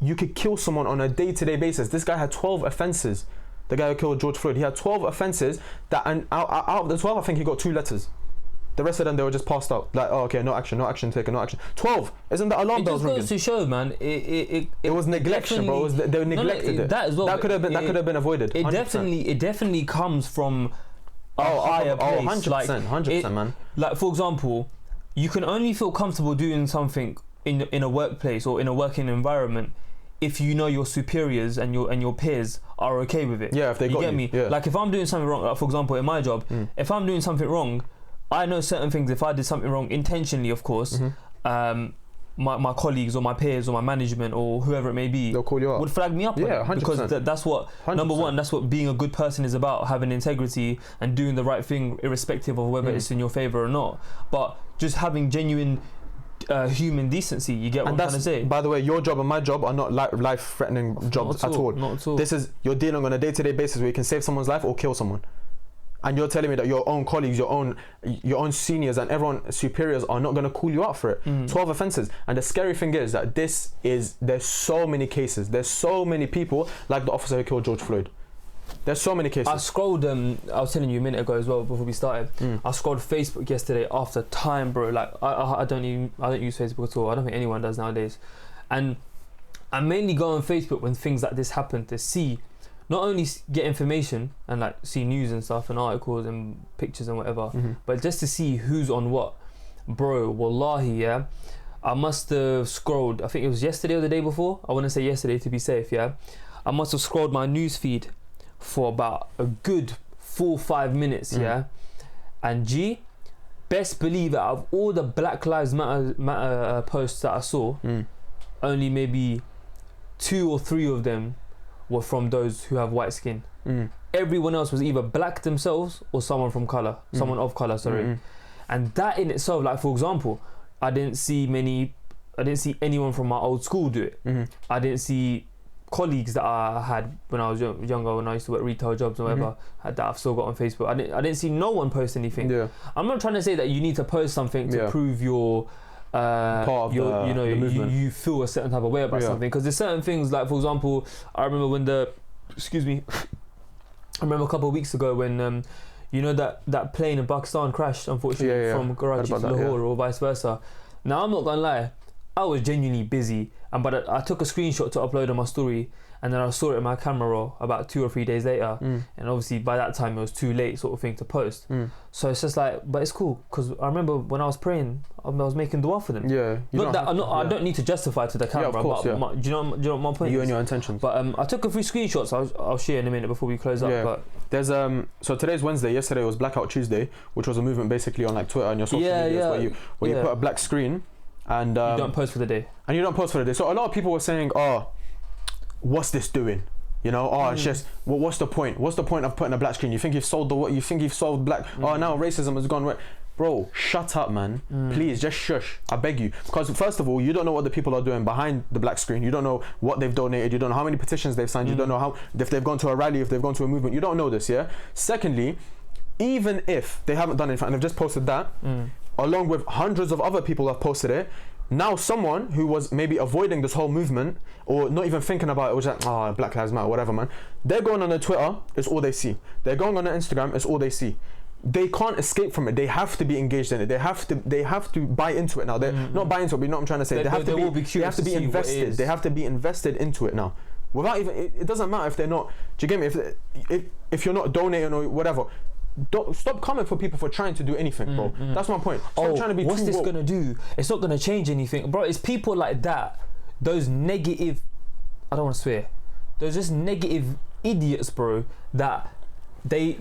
you could kill someone on a day-to-day basis. This guy had 12 offences. The guy who killed George Floyd, he had 12 offences and out of the 12, I think he got 2 letters. The rest of them, they were just passed out. Like, oh, okay, no action taken, no action. 12! Isn't that alarm bells ringing?
It just goes to show, man, it
was neglection, bro. They neglected it.
That as well.
That could have been avoided. 100%.
It definitely comes from a higher place.
100%, man.
Like, for example, you can only feel comfortable doing something in a workplace or in a working environment if you know your superiors and your peers are okay with it.
Yeah, if they got you.
Get me?
Yeah.
Like if I'm doing something wrong, like for example in my job, if I'm doing something wrong, I know certain things. If I did something wrong intentionally, of course, my colleagues or my peers or my management or whoever it may be,
they'll call you up,
would flag me up.
Yeah, 100%.
Because that's what 100%. Number one. That's what being a good person is about: having integrity and doing the right thing, irrespective of whether it's in your favor or not. But just having genuine human decency. You get what I'm trying to say?
By the way, your job and my job are not life-threatening jobs at all.
Not at all.
This is, you're dealing on a day-to-day basis where you can save someone's life or kill someone. And you're telling me that your own colleagues, your own seniors and everyone superiors are not going to call you out for it. 12 offences. And the scary thing is that there's so many cases. There's so many people like the officer who killed George Floyd. There's so many cases.
I scrolled, I was telling you a minute ago as well before we started. I scrolled Facebook yesterday after time, bro. Like I don't use Facebook at all. I don't think anyone does nowadays. And I mainly go on Facebook when things like this happen to see, not only get information and like see news and stuff and articles and pictures and whatever, but just to see who's on what. Bro, wallahi, yeah. I must have scrolled, I think it was yesterday or the day before. I want to say yesterday to be safe, yeah. I must have scrolled my news feed for about a good 4-5 minutes, yeah. And best believe that out of all the Black Lives Matter posts that I saw, only maybe 2 or 3 of them were from those who have white skin. Everyone else was either black themselves or someone from colour, someone of colour, sorry. And that in itself, like for example, I didn't see anyone from my old school do it. I didn't see colleagues that I had when I was younger, when I used to work retail jobs or whatever, that I've still got on Facebook. I didn't see no one post anything. I'm not trying to say that you need to post something to prove your part of the movement. You feel a certain type of way about something, because there's certain things, like for example, I remember when I remember a couple of weeks ago when you know that plane in Pakistan crashed, unfortunately, from Karachi to Lahore or vice versa. Now I'm not gonna lie, I was genuinely busy, but I took a screenshot to upload on my story, and then I saw it in my camera roll about 2 or 3 days later, and obviously by that time it was too late, sort of thing, to post. So it's just like, but it's cool, because I remember when I was praying, I was making dua for them. I don't need to justify to the camera, but do you know what my point is?
You and your intentions.
But I took a few screenshots. I'll share in a minute before we close up. But
there's so today's Wednesday. Yesterday was Blackout Tuesday, which was a movement basically on like Twitter and your social medias where you put a black screen and you
don't post for the day.
So a lot of people were saying, "Oh, what's this doing?" You know, it's just, what's the point? What's the point of putting a black screen? You think you've solved black? Oh, now racism has gone. Bro, shut up, man. Please, just shush. I beg you. Because first of all, you don't know what the people are doing behind the black screen. You don't know what they've donated. You don't know how many petitions they've signed. You don't know if they've gone to a rally, if they've gone to a movement. You don't know this, yeah? Secondly, even if they haven't done anything and they've just posted that, along with hundreds of other people have posted it, now someone who was maybe avoiding this whole movement or not even thinking about it, was like, Black Lives Matter, whatever, man. They're going on their Twitter, it's all they see. They're going on their Instagram, it's all they see. They can't escape from it. They have to be engaged in it. They have to buy into it now. They're not buying into it, but you know what I'm trying to say. They have to be invested. They have to be invested into it now. Without even, it doesn't matter if they're not. Do you get me? If you're not donating or whatever, don't stop coming for people for trying to do anything, bro. That's my point. Stop trying to be
what's
too
this
woke.
gonna do? It's not gonna change anything, bro. It's people like that, those negative, I don't want to swear, those just negative idiots, bro, that they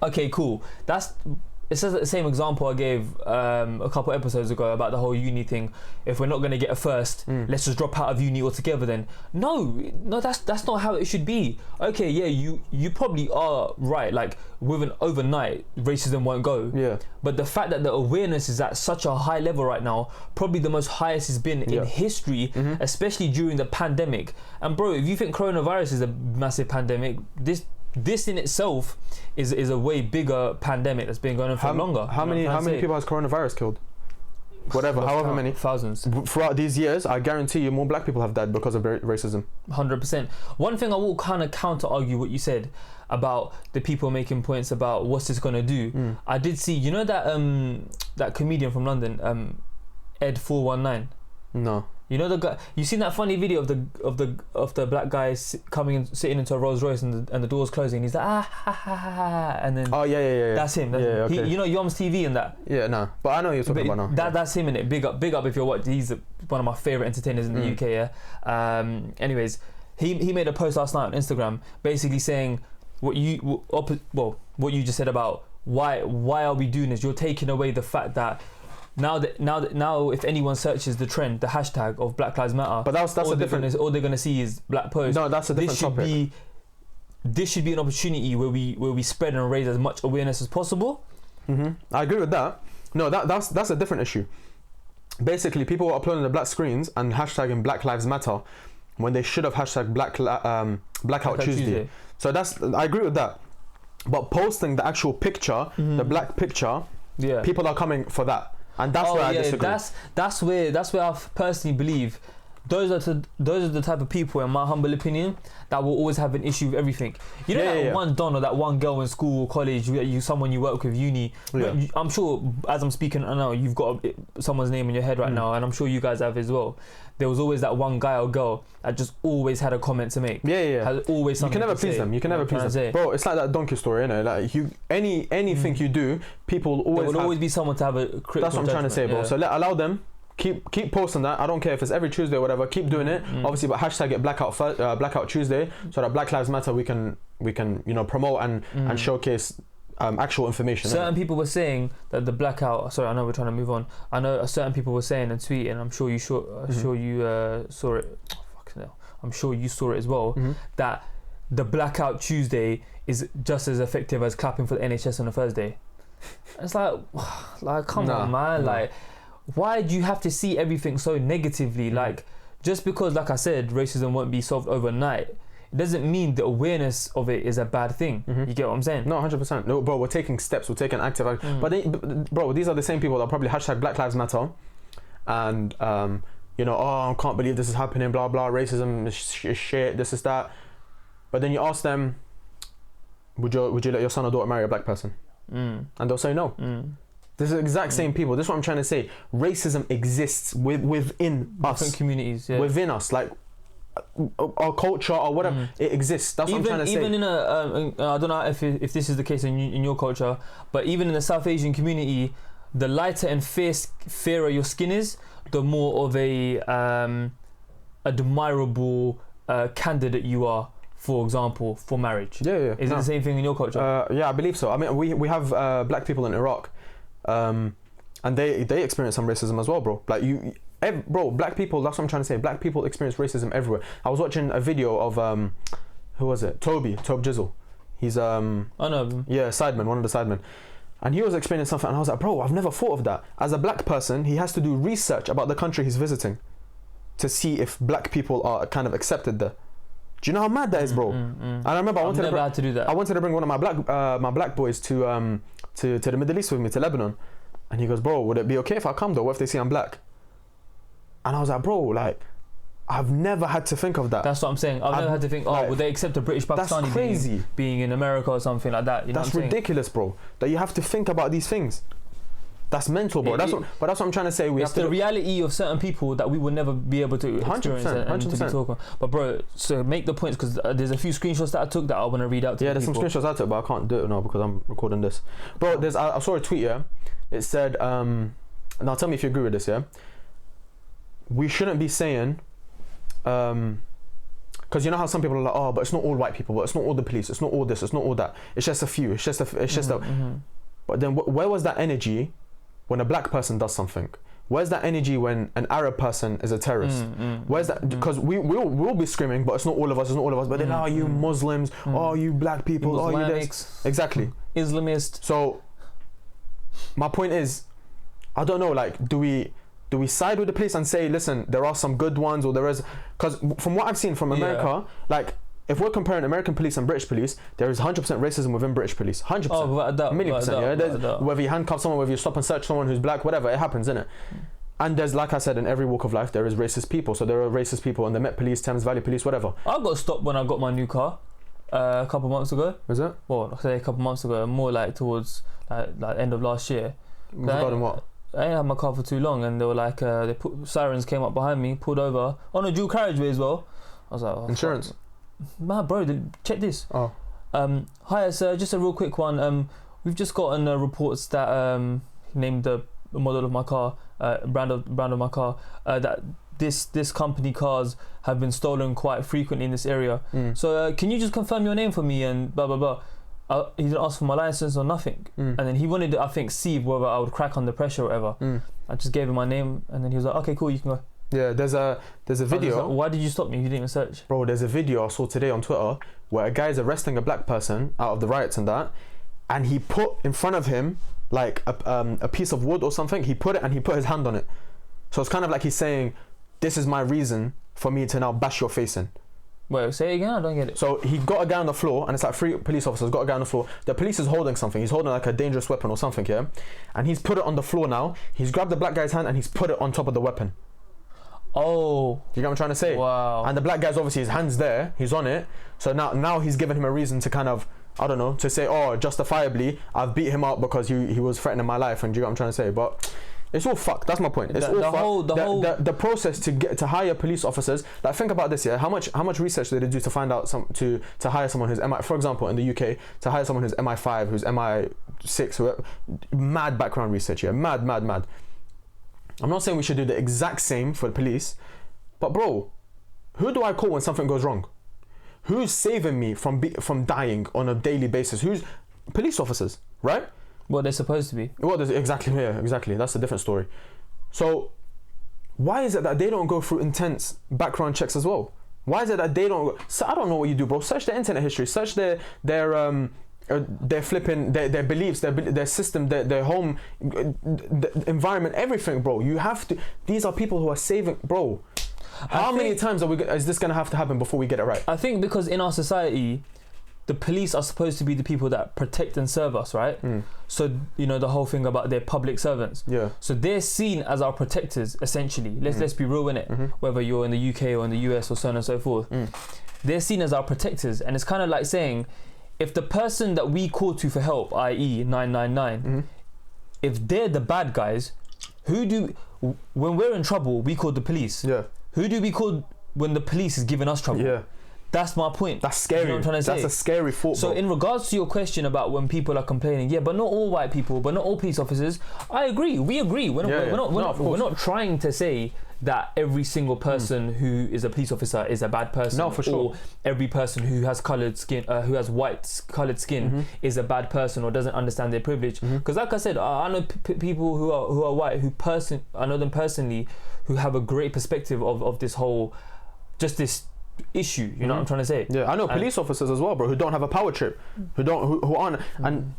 okay, cool. It's just the same example I gave a couple episodes ago about the whole uni thing. If we're not going to get a first, let's just drop out of uni altogether then. No, that's not how it should be. Okay, yeah, you probably are right. Like, with an overnight, racism won't go. Yeah. But the fact that the awareness is at such a high level right now, probably the most highest it's been in history, especially during the pandemic. And bro, if you think coronavirus is a massive pandemic, this in itself is a way bigger pandemic that's been going on for longer.
How many people has coronavirus killed? However many.
Thousands.
Throughout these years, I guarantee you more black people have died because of racism.
100%. One thing I will kind of counter argue what you said about the people making points about what's this going to do. I did see, you know that comedian from London, Ed 419? No. You know the guy? You seen that funny video of the black guy coming and sitting into a Rolls Royce and the doors closing? He's like and then
yeah.
That's him.
Okay.
You know Yom's TV and that.
Yeah, no, but I know you're talking about now.
That's him in it. Big up if you're watching. He's one of my favorite entertainers in the UK. Yeah. Anyways, he made a post last night on Instagram basically saying what you just said about why are we doing this? You're taking away the fact that. Now, if anyone searches the trend, the hashtag of Black Lives Matter,
but that's a different.
All they're gonna see is black posts.
No, that's a different topic.
This should be an opportunity where we spread and raise as much awareness as possible.
I agree with that. No, that's a different issue. Basically, people are uploading the black screens and hashtagging Black Lives Matter when they should have hashtagged Blackout Tuesday. So I agree with that. but posting the actual picture, the black picture, people are coming for that, and that's where I disagree.
That's where I personally believe those are the type of people, in my humble opinion, that will always have an issue with everything. You know, that one don or that one girl in school or college, someone you work with, uni. I'm sure, as I'm speaking, I know you've got someone's name in your head right now, and I'm sure you guys have as well. There was always that one guy or girl that just always had a comment to make. Has always something.
You can never please them. You can never please them, bro. It's like that donkey story, innit? Like anything you do, people always.
There will always be someone to have a critical.
That's what I'm trying to say, bro. So allow them. Keep posting that. I don't care if it's every Tuesday or whatever. Keep doing it. Obviously, but hashtag it Blackout Tuesday, so that Black Lives Matter we can promote and showcase actual information.
Certain people were saying that the blackout. Sorry, I know we're trying to move on. I know certain people were saying and tweeting. I'm sure you saw it. I'm sure you saw it as well. That the Blackout Tuesday is just as effective as clapping for the NHS on a Thursday. It's like come on, man. Like, why do you have to see everything so negatively? Like, just because, like I said, racism won't be solved overnight, it doesn't mean the awareness of it is a bad thing. You get what I'm saying?
No, 100%. No, bro, we're taking steps. We're taking active action. But bro, these are the same people that probably hashtag Black Lives Matter, and oh, I can't believe this is happening. Blah blah. Racism is shit. This is that. But then you ask them, would you let your son or daughter marry a black person? And they'll say no. This is the exact same people. This is what I'm trying to say. Racism exists within us.
Different communities,
within us, like our culture or whatever. It exists. That's what I'm trying to say.
Even in I don't know if this is the case in your culture, but even in the South Asian community, the lighter and fairer your skin is, the more of a admirable candidate you are. For example, for marriage. Is it the same thing in your culture?
Yeah, I believe so. I mean, we have black people in Iraq. And they experience some racism as well, bro. Like bro, black people. That's what I'm trying to say. Black people experience racism everywhere. I was watching a video of who was it? Toby Jizzle. He's
I know him.
Yeah, sideman, one of the sidemen. And he was explaining something, and I was like, bro, I've never thought of that. As a black person, he has to do research about the country he's visiting to see if black people are kind of accepted there. Do you know how mad that is, bro? And I remember I wanted to bring one of my black boys to the Middle East with me, to Lebanon, and he goes, bro, would it be okay if I come though? What if they see I'm black? And I was like, bro, like, I've never had to think of that.
That's what I'm saying. I've never had to think, would they accept a British Pakistani being in America or something like that?
That's ridiculous, bro. That you have to think about these things. That's mental, bro. That's what I'm trying to say.
It's the reality of certain people that we will never be able to experience 100%, and to be talking. But bro, so make the points, because there's a few screenshots that I took that I want to read out to
there's some screenshots I took, but I can't do it now because I'm recording this. Bro, I saw a tweet here. It said, now tell me if you agree with this, yeah? We shouldn't be saying, because you know how some people are like, oh, but it's not all white people, but it's not all the police, it's not all this, it's not all that. It's just a few. It's just a. But then where was that energy when a black person does something? Where's that energy when an Arab person is a terrorist? Where's that? Because we'll be screaming, but it's not all of us, it's not all of us. But then, oh, you Muslims, oh, you black people, oh, you this. Exactly.
Islamist.
So, my point is, I don't know, like, do we side with the police and say, listen, there are some good ones, or there is, because from what I've seen from America, like, if we're comparing American police and British police, there is 100% racism within British police. 100%.
Oh, without doubt.
Million percent. Yeah? Whether you handcuff someone, whether you stop and search someone who's black, whatever, it happens, innit? And there's, like I said, in every walk of life, there is racist people. So there are racist people in the Met Police, Thames Valley Police, whatever.
I got stopped when I got my new car a couple months ago.
Was it?
Well, I say a couple months ago, more like towards like end of last year.
Regarding what?
I didn't have my car for too long, and they were like, sirens came up behind me, pulled over on a dual carriageway as well. I was like, oh,
insurance.
Fuck. Man, bro, check this.
Oh.
Hi, sir. Just a real quick one. We've just gotten reports that named the model of my car, brand of my car, that this company cars have been stolen quite frequently in this area. So can you just confirm your name for me and blah blah blah. He didn't ask for my license or nothing, and then he wanted to, I think, see whether I would crack under pressure or whatever. I just gave him my name, and then he was like, okay, cool, you can go.
Yeah, there's a video.
Like, why did you stop me? You didn't even search.
Bro, there's a video I saw today on Twitter where a guy's arresting a black person out of the riots and that, and he put in front of him like a piece of wood or something. He put it and he put his hand on it. So it's kind of like he's saying, this is my reason for me to now bash your face in.
Wait, say it again. I don't get it.
So he got a guy on the floor, and it's like 3 police officers got a guy on the floor. The police is holding something. He's holding like a dangerous weapon or something, yeah. And he's put it on the floor now. He's grabbed the black guy's hand and he's put it on top of the weapon.
Oh.
You get what I'm trying to say?
Wow.
And the black guy's obviously, his hand's there. He's on it. So now he's given him a reason to kind of, I don't know, to say, oh, justifiably, I've beat him up because he was threatening my life. And do you get what I'm trying to say? But it's all fucked. That's my point. It's all fucked. The process to hire police officers. Like, think about this. Yeah, how much research did they do to find out to hire someone who's MI? For example, in the UK, to hire someone who's MI5, who's MI6, mad background research. Yeah, mad. I'm not saying we should do the exact same for the police, but bro, who do I call when something goes wrong? Who's saving me from dying on a daily basis? Who's police officers, right?
Well, they're supposed to be.
Well, exactly. That's a different story. So, why is it that they don't go through intense background checks as well? Why is it that they don't? So I don't know what you do, bro. Search their internet history. Search their flipping their beliefs, their system, their home, the environment, everything, bro. You have to. These are people who are saving, bro. How many times is this gonna have to happen before we get it right?
I think because in our society, the police are supposed to be the people that protect and serve us, right? So, you know, the whole thing about they're public servants.
Yeah.
So they're seen as our protectors, essentially. Let's be real in it. Whether you're in the UK or in the US or so on and so forth. They're seen as our protectors. And it's kind of like saying, if the person that we call to for help, i.e. 999, if they're the bad guys, when we're in trouble, we call the police.
Yeah.
Who do we call when the police is giving us trouble?
Yeah.
That's my point.
That's scary.
You know what I'm trying to say?
That's a scary thought,
So
bro.
in regards to your question about when people are complaining, yeah, but not all white people, but not all police officers, I agree. We agree. We're not trying to say that every single person who is a police officer is a bad person.
No, for sure.
Or every person who has coloured skin, who has white coloured skin, is a bad person or doesn't understand their privilege. Because like I said, I know people who are white I know them personally, who have a great perspective of this whole, just this issue, you know what I'm trying to say?
Yeah, I know police officers as well, bro, who don't have a power trip, who aren't, and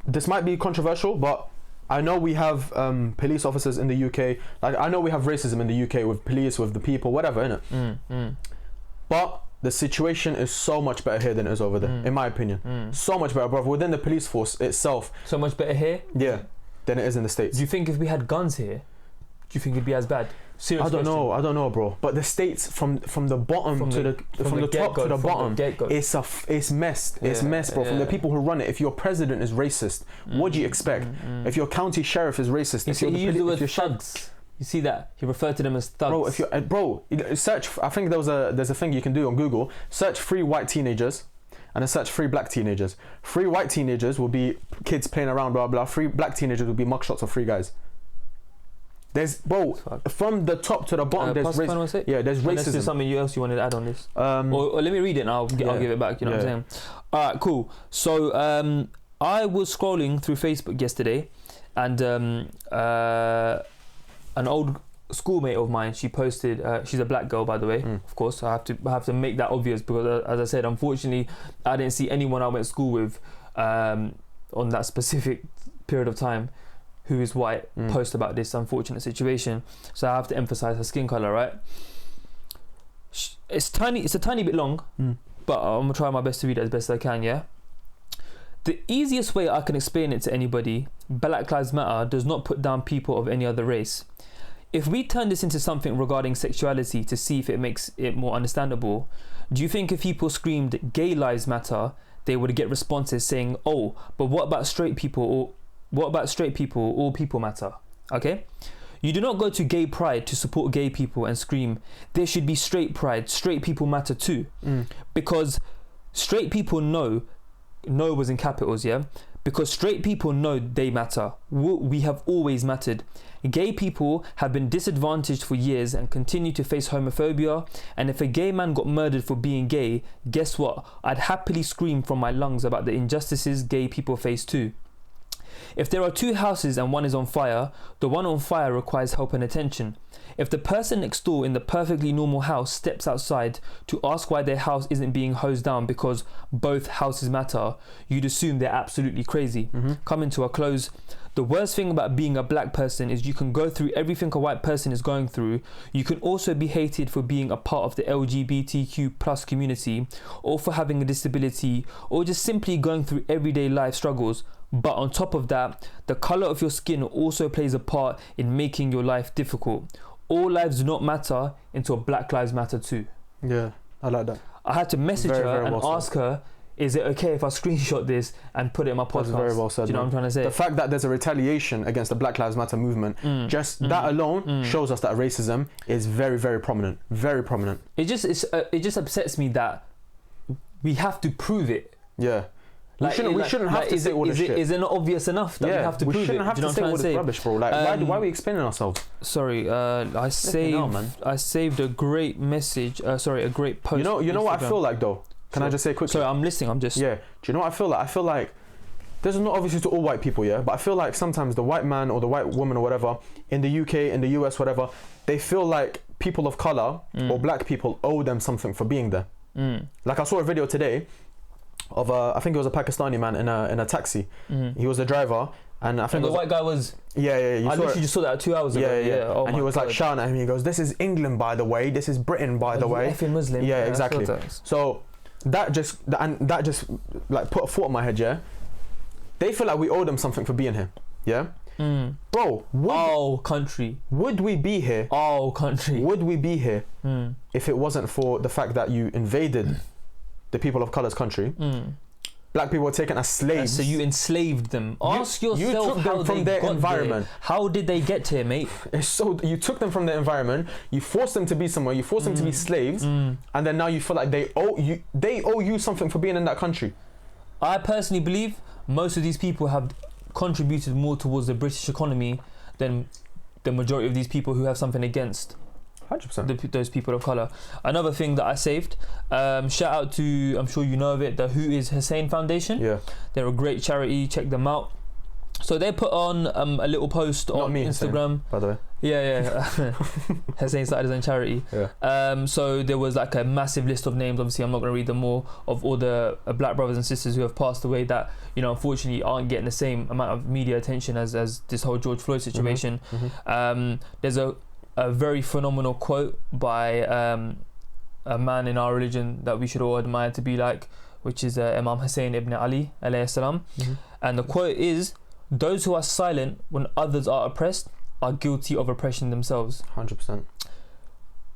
this might be controversial, but I know we have police officers in the UK. Like, I know we have racism in the UK with police, with the people, whatever, innit? But the situation is so much better here than it is over there, in my opinion. So much better, bro. Within the police force itself.
So much better here?
Yeah, than it is in the States.
Do you think if we had guns here, do you think it'd be as bad? Serious
I don't know, bro. But the States, from the bottom to the top to the bottom, it's messed. It's messed, bro. From the people who run it. If your president is racist, what do you expect? If your county sheriff is racist,
he used the word thugs. You see that? He referred to them as thugs.
Bro, search. I think there's a thing you can do on Google. Search 3 white teenagers, and then search 3 black teenagers. 3 white teenagers will be kids playing around, blah blah. 3 black teenagers will be mugshots of 3 guys. There's, bro, from the top to the bottom, there's racism. Yeah, there's racism.
Unless there's something else you wanted to add on this. Or let me read it and I'll give it back, you know what I'm saying? Alright, cool. So I was scrolling through Facebook yesterday, and an old schoolmate of mine, she posted, she's a black girl, by the way, of course, I have to make that obvious, because as I said, unfortunately, I didn't see anyone I went to school with on that specific period of time who is white post about this unfortunate situation. So I have to emphasize her skin color, right? It's a tiny bit long, but I'm gonna try my best to read it as best as I can. Yeah. The easiest way I can explain it to anybody: Black Lives Matter does not put down people of any other race. If we turn this into something regarding sexuality to see if it makes it more understandable, do you think if people screamed "Gay Lives Matter," they would get responses saying, "Oh, but what about straight people?" or "What about straight people? All people matter." Okay? You do not go to gay pride to support gay people and scream, "There should be straight pride, straight people matter too." Because straight people know was in capitals, yeah? Because straight people know they matter. We have always mattered. Gay people have been disadvantaged for years and continue to face homophobia. And if a gay man got murdered for being gay, guess what? I'd happily scream from my lungs about the injustices gay people face too. If there are 2 houses and one is on fire, the one on fire requires help and attention. If the person next door in the perfectly normal house steps outside to ask why their house isn't being hosed down because both houses matter, you'd assume they're absolutely crazy. Coming to a close, The worst thing about being a black person is you can go through everything a white person is going through. You can also be hated for being a part of the LGBTQ plus community, or for having a disability, or just simply going through everyday life struggles. But on top of that, the colour of your skin also plays a part in making your life difficult. All lives do not matter until Black Lives Matter too.
Yeah, I like that.
I had to message her and ask her, is it okay if I screenshot this and put it in my podcast?
That's very well said.
Do you know what I'm trying to say?
The fact that there's a retaliation against the Black Lives Matter movement, that alone shows us that racism is very, very prominent. Very prominent.
It just upsets me that we have to prove it.
Yeah.
Like,
we shouldn't have to say all this shit.
Is it not obvious enough that we have to prove it?
We shouldn't have to say all this rubbish, bro. Like, why are we explaining ourselves?
Sorry, I saved a great message. A great post.
You know what I feel like though? Can I just say quickly?
Sorry, I'm listening. I'm just...
Yeah. Do you know what I feel like? I feel like, this is not obviously to all white people, yeah? But I feel like sometimes the white man or the white woman or whatever, in the UK, in the US, whatever, they feel like people of colour or black people owe them something for being there. Like I saw a video today of I think it was a Pakistani man in a taxi. He was the driver. And I think
the white guy was...
Yeah.
I literally just saw that 2 hours ago.
Yeah.
Oh,
and he was like shouting at him. He goes, "This is England, by the way. This is Britain, by the way."
Effing Muslim.
Yeah, exactly. So... That just like put a thought in my head, yeah. They feel like we owe them something for being here, yeah. Bro, would we be here? Would we be here if it wasn't for the fact that you invaded the people of colour's country? Black people were taken as slaves.
So you enslaved them. Ask yourself
you took them from their environment.
There. How did they get here, mate?
So you took them from their environment. You forced them to be somewhere. You forced them to be slaves, and then now you feel like they owe you something for being in that country.
I personally believe most of these people have contributed more towards the British economy than the majority of these people who have something against
100%.
Those people of colour. Another thing that I saved, shout out to, I'm sure you know of it, the Who Is Hussein Foundation.
Yeah.
They're a great charity, check them out. So they put on a little post on Instagram.
Hussein, by the way.
Yeah. Hussein started his own charity.
Yeah.
So there was like a massive list of names, obviously I'm not going to read them all, of all the black brothers and sisters who have passed away that, unfortunately aren't getting the same amount of media attention as this whole George Floyd situation. There's a very phenomenal quote by a man in our religion that we should all admire to be like, which is Imam Hussein ibn Ali alayhi salam. And the quote is, "Those who are silent when others are oppressed are guilty of oppression themselves."
100%.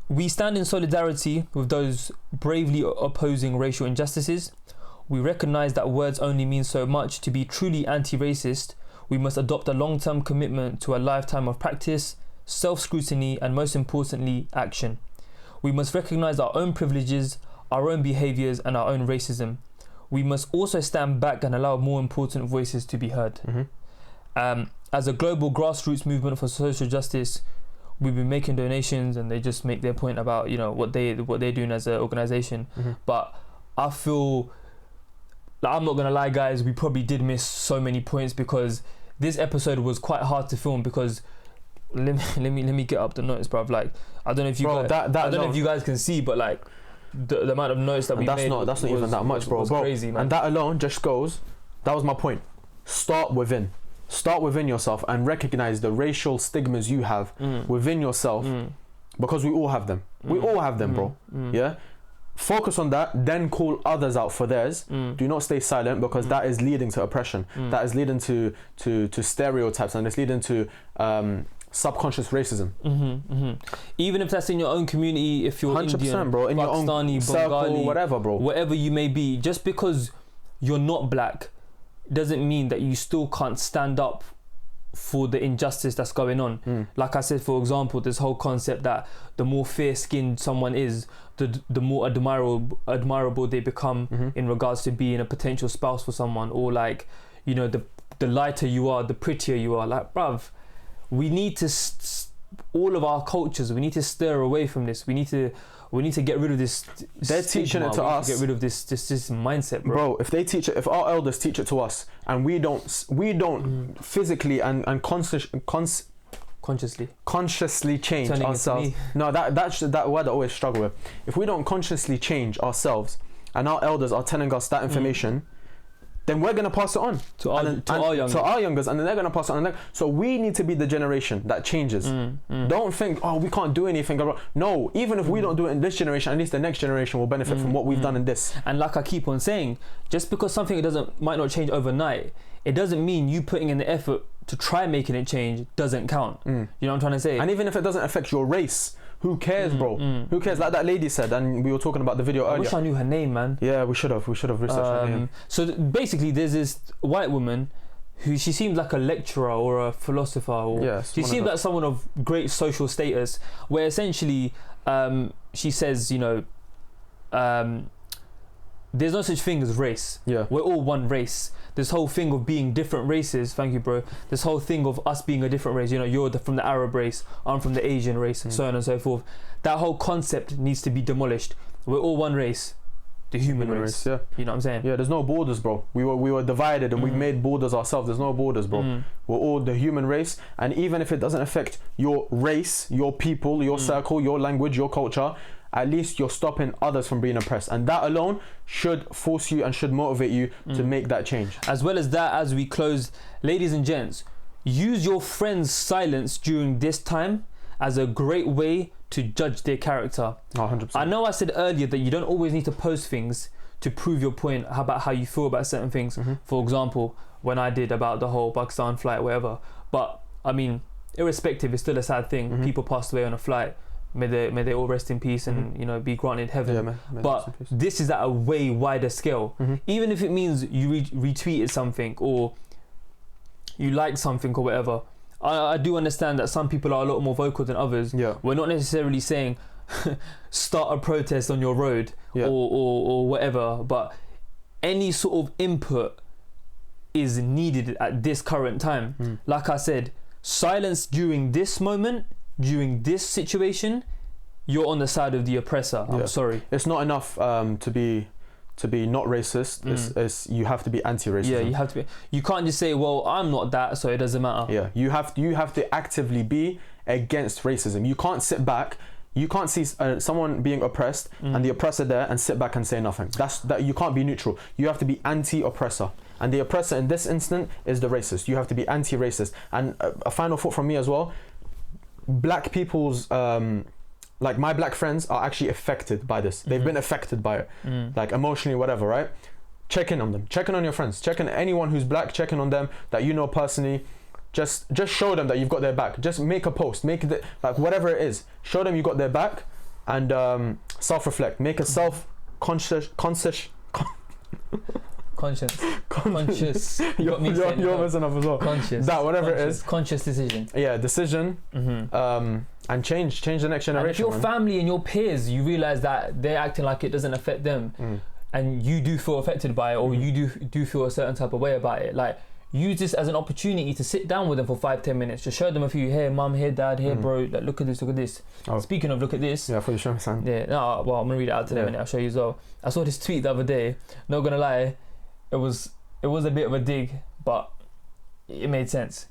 We stand in solidarity with those bravely opposing racial injustices. We recognise that words only mean so much. To be truly anti-racist, we must adopt a long-term commitment to a lifetime of practice, self-scrutiny, and most importantly, action. We must recognise our own privileges, our own behaviours, and our own racism. We must also stand back and allow more important voices to be heard. As a global grassroots movement for social justice, we've been making donations, and they just make their point about what they're doing as an organisation. But I feel like, I'm not gonna lie, guys, we probably did miss so many points because this episode was quite hard to film because. Let me get up the notes, bruv. Like, I don't know if you guys, I don't know if you guys can see, but like the amount of notes that we made.
That's not even that much, bro.
Crazy, man.
And that alone just goes. That was my point. Start within yourself and recognize the racial stigmas you have within yourself, because we all have them. We all have them, bro. Yeah. Focus on that, then call others out for theirs. Do not stay silent, because that is leading to oppression. That is leading to stereotypes, and it's leading to subconscious racism.
Even if that's in your own community, if you're
100%,
Indian,
bro, in
Pakistani,
your own circle,
Bengali,
whatever, bro,
whatever you may be, just because you're not black doesn't mean that you still can't stand up for the injustice that's going on. Like I said, for example, this whole concept that the more fair-skinned someone is, the more admirable they become in regards to being a potential spouse for someone, or like, the lighter you are, the prettier you are. Like, bruv, we need to all of our cultures, we need to stir away from this. We need to get rid of this.
They're teaching it to us.
Get rid of this mindset, bro.
If they teach it, if our elders teach it to us, and we don't physically and consciously change
Turning
ourselves. No, that's that word I always struggle with. If we don't consciously change ourselves, and our elders are telling us that information, then we're gonna pass it on
to our youngers,
and then they're gonna pass it on. So we need to be the generation that changes. Don't think, oh, we can't do anything. No, even if we don't do it in this generation, at least the next generation will benefit from what we've done in this.
And like I keep on saying, just because something might not change overnight, it doesn't mean you putting in the effort to try making it change doesn't count. You know what I'm trying to say?
And even if it doesn't affect your race, who cares, bro? Who cares? Like that lady said, and we were talking about the video earlier.
I wish I knew her name, man.
Yeah, we should have researched her name.
So basically, there's this white woman who she seems like a lecturer or a philosopher, or she seems like someone of great social status, where essentially she says, you know, there's no such thing as race.
Yeah,
we're all one race. This whole thing of being different races, thank you, bro. This whole thing of us being a different race, you know, you're from the Arab race, I'm from the Asian race, so on and so forth. That whole concept needs to be demolished. We're all one race, the human race. Yeah, you know what I'm saying?
Yeah, there's no borders, bro. We were divided, and we've made borders ourselves. There's no borders, bro. We're all the human race, and even if it doesn't affect your race, your people, your circle, your language, your culture, at least you're stopping others from being oppressed, and that alone should force you and should motivate you to make that change.
As well as that, as we close, ladies and gents, use your friend's silence during this time as a great way to judge their character.
100%.
I know I said earlier that you don't always need to post things to prove your point about how you feel about certain things. For example, when I did about the whole Pakistan flight, whatever. But I mean, irrespective, it's still a sad thing. People passed away on a flight. May they all rest in peace and you know, be granted heaven.
Yeah,
but this is at a way wider scale. Even if it means you retweeted something or you liked something or whatever, I do understand that some people are a lot more vocal than others.
Yeah.
We're not necessarily saying start a protest on your road or whatever, but any sort of input is needed at this current time. Like I said, silence during this moment, during this situation, you're on the side of the oppressor. I'm sorry.
It's not enough to be not racist. It's you have to be anti-racist.
Yeah, you have to be. You can't just say, well, I'm not that, so it doesn't matter.
Yeah, you have to actively be against racism. You can't sit back. You can't see someone being oppressed and the oppressor there and sit back and say nothing. That you can't be neutral. You have to be anti-oppressor. And the oppressor in this instant is the racist. You have to be anti-racist. And a final thought from me as well. Black people's like my black friends are actually affected by this. They've been affected by it, like emotionally, whatever, right? Check in on them, check in on your friends, check in anyone who's black, check in on them that you know personally. Just show them that you've got their back. Just make a post, make it like whatever it is, show them you got their back, and self-reflect, make a conscious. You're messing up as well.
Conscious.
That whatever it is.
Conscious decision.
Yeah, decision. And change the next generation.
And if your family and your peers, you realise that they're acting like it doesn't affect them, and you do feel affected by it, or you do feel a certain type of way about it, like use this as an opportunity to sit down with them for 5-10 minutes, just show them a few, here mum, here dad, here bro, like, look at this. Speaking of look at this,
yeah, for sure, son.
Yeah, no, well, I'm gonna read it out to them and I'll show you as well. I saw this tweet the other day, not gonna lie, it was a bit of a dig, but it made sense.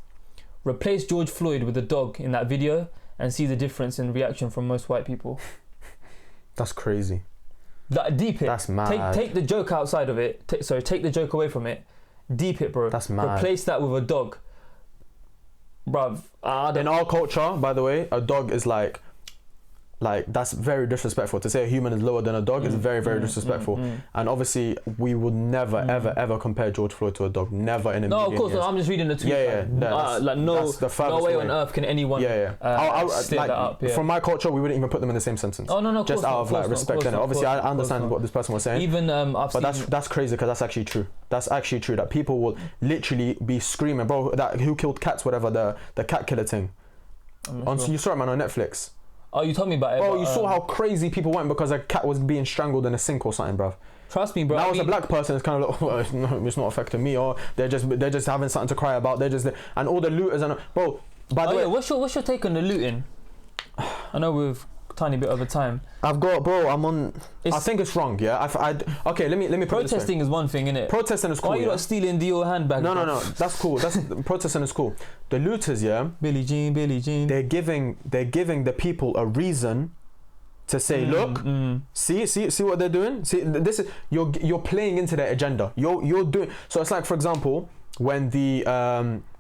Replace George Floyd with a dog in that video and see the difference in reaction from most white people.
That's crazy.
Deep it.
That's mad.
Take the joke outside of it. Take the joke away from it. Deep it, bro.
That's mad.
Replace that with a dog. Bruv.
In our culture, by the way, a dog is like that's very disrespectful. To say a human is lower than a dog is very, very disrespectful. And obviously, we would never, ever compare George Floyd to a dog. Never in a million
of course.
years.
I'm just reading the tweet.
No
way on earth can anyone
steer that up. From my culture, we wouldn't even put them in the same sentence.
Oh no,
just out of respect. And obviously, I understand what this person was saying.
Even
that's crazy because that's actually true. That's actually true that people will literally be screaming, bro. That who killed cats, whatever the cat killer thing. You saw it, man, on Netflix.
Oh, you told me about it.
Bro, you saw how crazy people went because a cat was being strangled in a sink or something, bruv.
Trust me, bro.
Now as a black person, it's kind of like, no, it's not affecting me, or they're just having something to cry about. And all the looters and bro. By the way,
what's your take on the looting? I know we've tiny bit over time.
I think it's wrong. Yeah. Okay. Let me.
Protesting is one thing, innit?
Protesting is cool.
Why are you not stealing Dior handbag?
No. That's cool. Protesting is cool. The looters, yeah.
Billie Jean.
They're giving the people a reason to say, look, see what they're doing. See, this is you're playing into their agenda. You're doing. So it's like, for example, when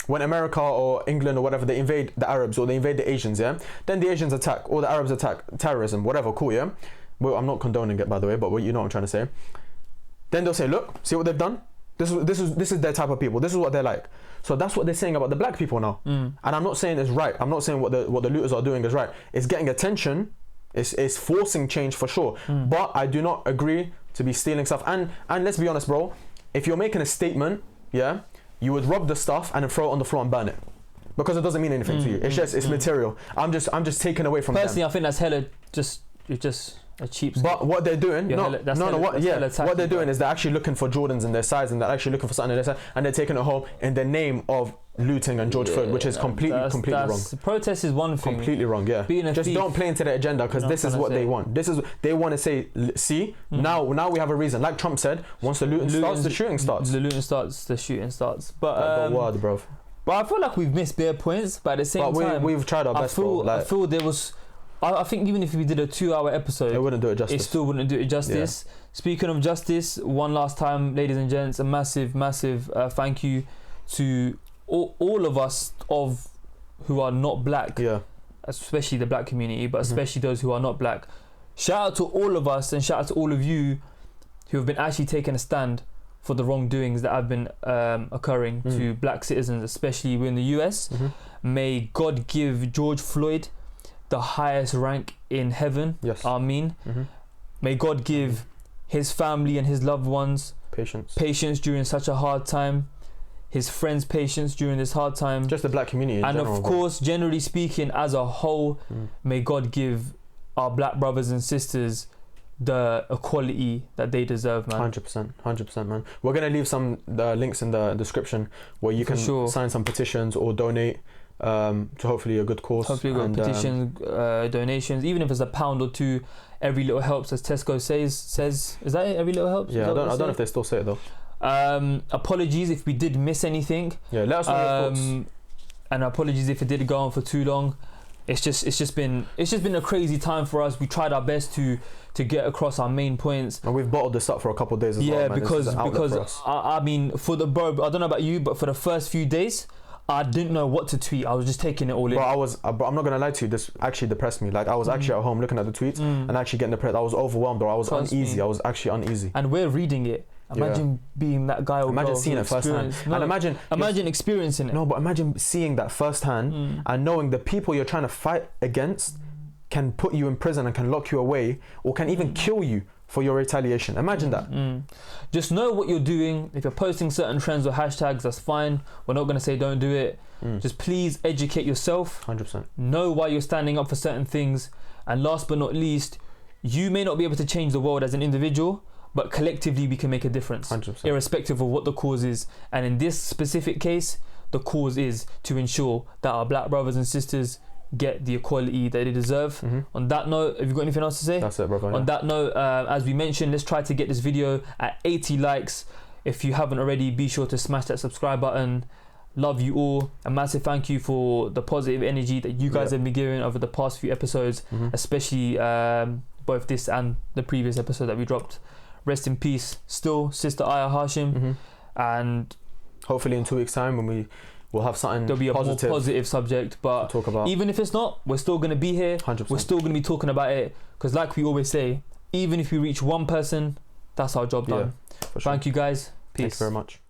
when America or England or whatever, they invade the Arabs or they invade the Asians, yeah. Then the Asians attack or the Arabs attack, terrorism, whatever, cool, yeah. Well, I'm not condoning it, by the way, but you know what I'm trying to say. Then they'll say, look, see what they've done. This is their type of people. This is what they're like. So that's what they're saying about the black people now. And I'm not saying it's right. I'm not saying what the looters are doing is right. It's getting attention. It's forcing change for sure. But I do not agree to be stealing stuff. And let's be honest, bro. If you're making a statement, yeah, you would rob the stuff and then throw it on the floor and burn it, because it doesn't mean anything to you. It's just material. I'm just taking away from
personally,
them.
I think that's hella just a cheap stuff.
But what they're doing, what they're doing is they're actually looking for Jordans in their size, and they're actually looking for something in their size, and they're taking it home in the name of looting and George Floyd, which is completely wrong.
Protest is one thing.
Completely wrong, yeah. Just don't play into their agenda, because this is what they want. They want to say, see, now we have a reason. Like Trump said, once the looting starts, the shooting starts.
The looting starts, the shooting starts. But
the word, bro.
But I feel like we've missed bare points. But at the same time,
we've tried our best.
I feel there was. I think even if we did a 2-hour episode,
it wouldn't do it justice.
It still wouldn't do it justice. Yeah. Speaking of justice, one last time, ladies and gents, a massive thank you to all of us who are not black, especially the black community, but especially those who are not black. Shout out to all of us, and shout out to all of you who have been actually taking a stand for the wrongdoings that have been occurring to black citizens, especially in the US. May God give George Floyd the highest rank in heaven. Yes. Amen. May God give his family and his loved ones patience during such a hard time, his friends patience during this hard time,
just the black community in general,
of course, generally speaking, as a whole, may God give our black brothers and sisters the equality that they deserve, man.
100%, man. We're gonna leave some links in the description where you can sign some petitions or donate to hopefully a good cause.
Hopefully good petitions, donations, even if it's £1 or £2, every little helps, as Tesco says. Is that it? Every little helps?
Yeah, I don't know if they still say it though.
Apologies if we did miss anything.
Yeah, let us know your thoughts.
And apologies if it did go on for too long. It's just been a crazy time for us. We tried our best to get across our main points,
and we've bottled this up for a couple of days as well. Yeah,
because I mean, I don't know about you, but for the first few days, I didn't know what to tweet. I was just taking it all in.
But I'm not gonna lie to you. This actually depressed me. Like, I was actually at home looking at the tweets and actually getting depressed. I was overwhelmed, bro. I was uneasy. I was actually uneasy.
And we're reading it. Imagine being that guy. Or
imagine seeing it firsthand.
No, and imagine experiencing it.
No, but imagine seeing that firsthand and knowing the people you're trying to fight against can put you in prison and can lock you away or can even kill you for your retaliation. Imagine that.
Just know what you're doing. If you're posting certain trends or hashtags, that's fine. We're not going to say don't do it. Just please educate yourself.
100%.
Know why you're standing up for certain things. And last but not least, you may not be able to change the world as an individual, but collectively we can make a difference.
100%.
Irrespective of what the cause is. And in this specific case, the cause is to ensure that our black brothers and sisters get the equality that they deserve. On that note, have you got anything else to say?
That's it, brother.
On that note, as we mentioned, let's try to get this video at 80 likes. If you haven't already, be sure to smash that subscribe button. Love you all. A massive thank you for the positive energy that you guys have been giving over the past few episodes, especially both this and the previous episode that we dropped. Rest in peace still, Sister Aya Hashim. And
hopefully in 2 weeks' time when we'll have something
there'll be a more positive subject, but
talk about. Even
if it's not, we're still going to be here.
100%.
We're still going to be talking about it, because like we always say, even if we reach one person, that's our job done.
For sure.
Thank you guys. Peace.
Thank you very much.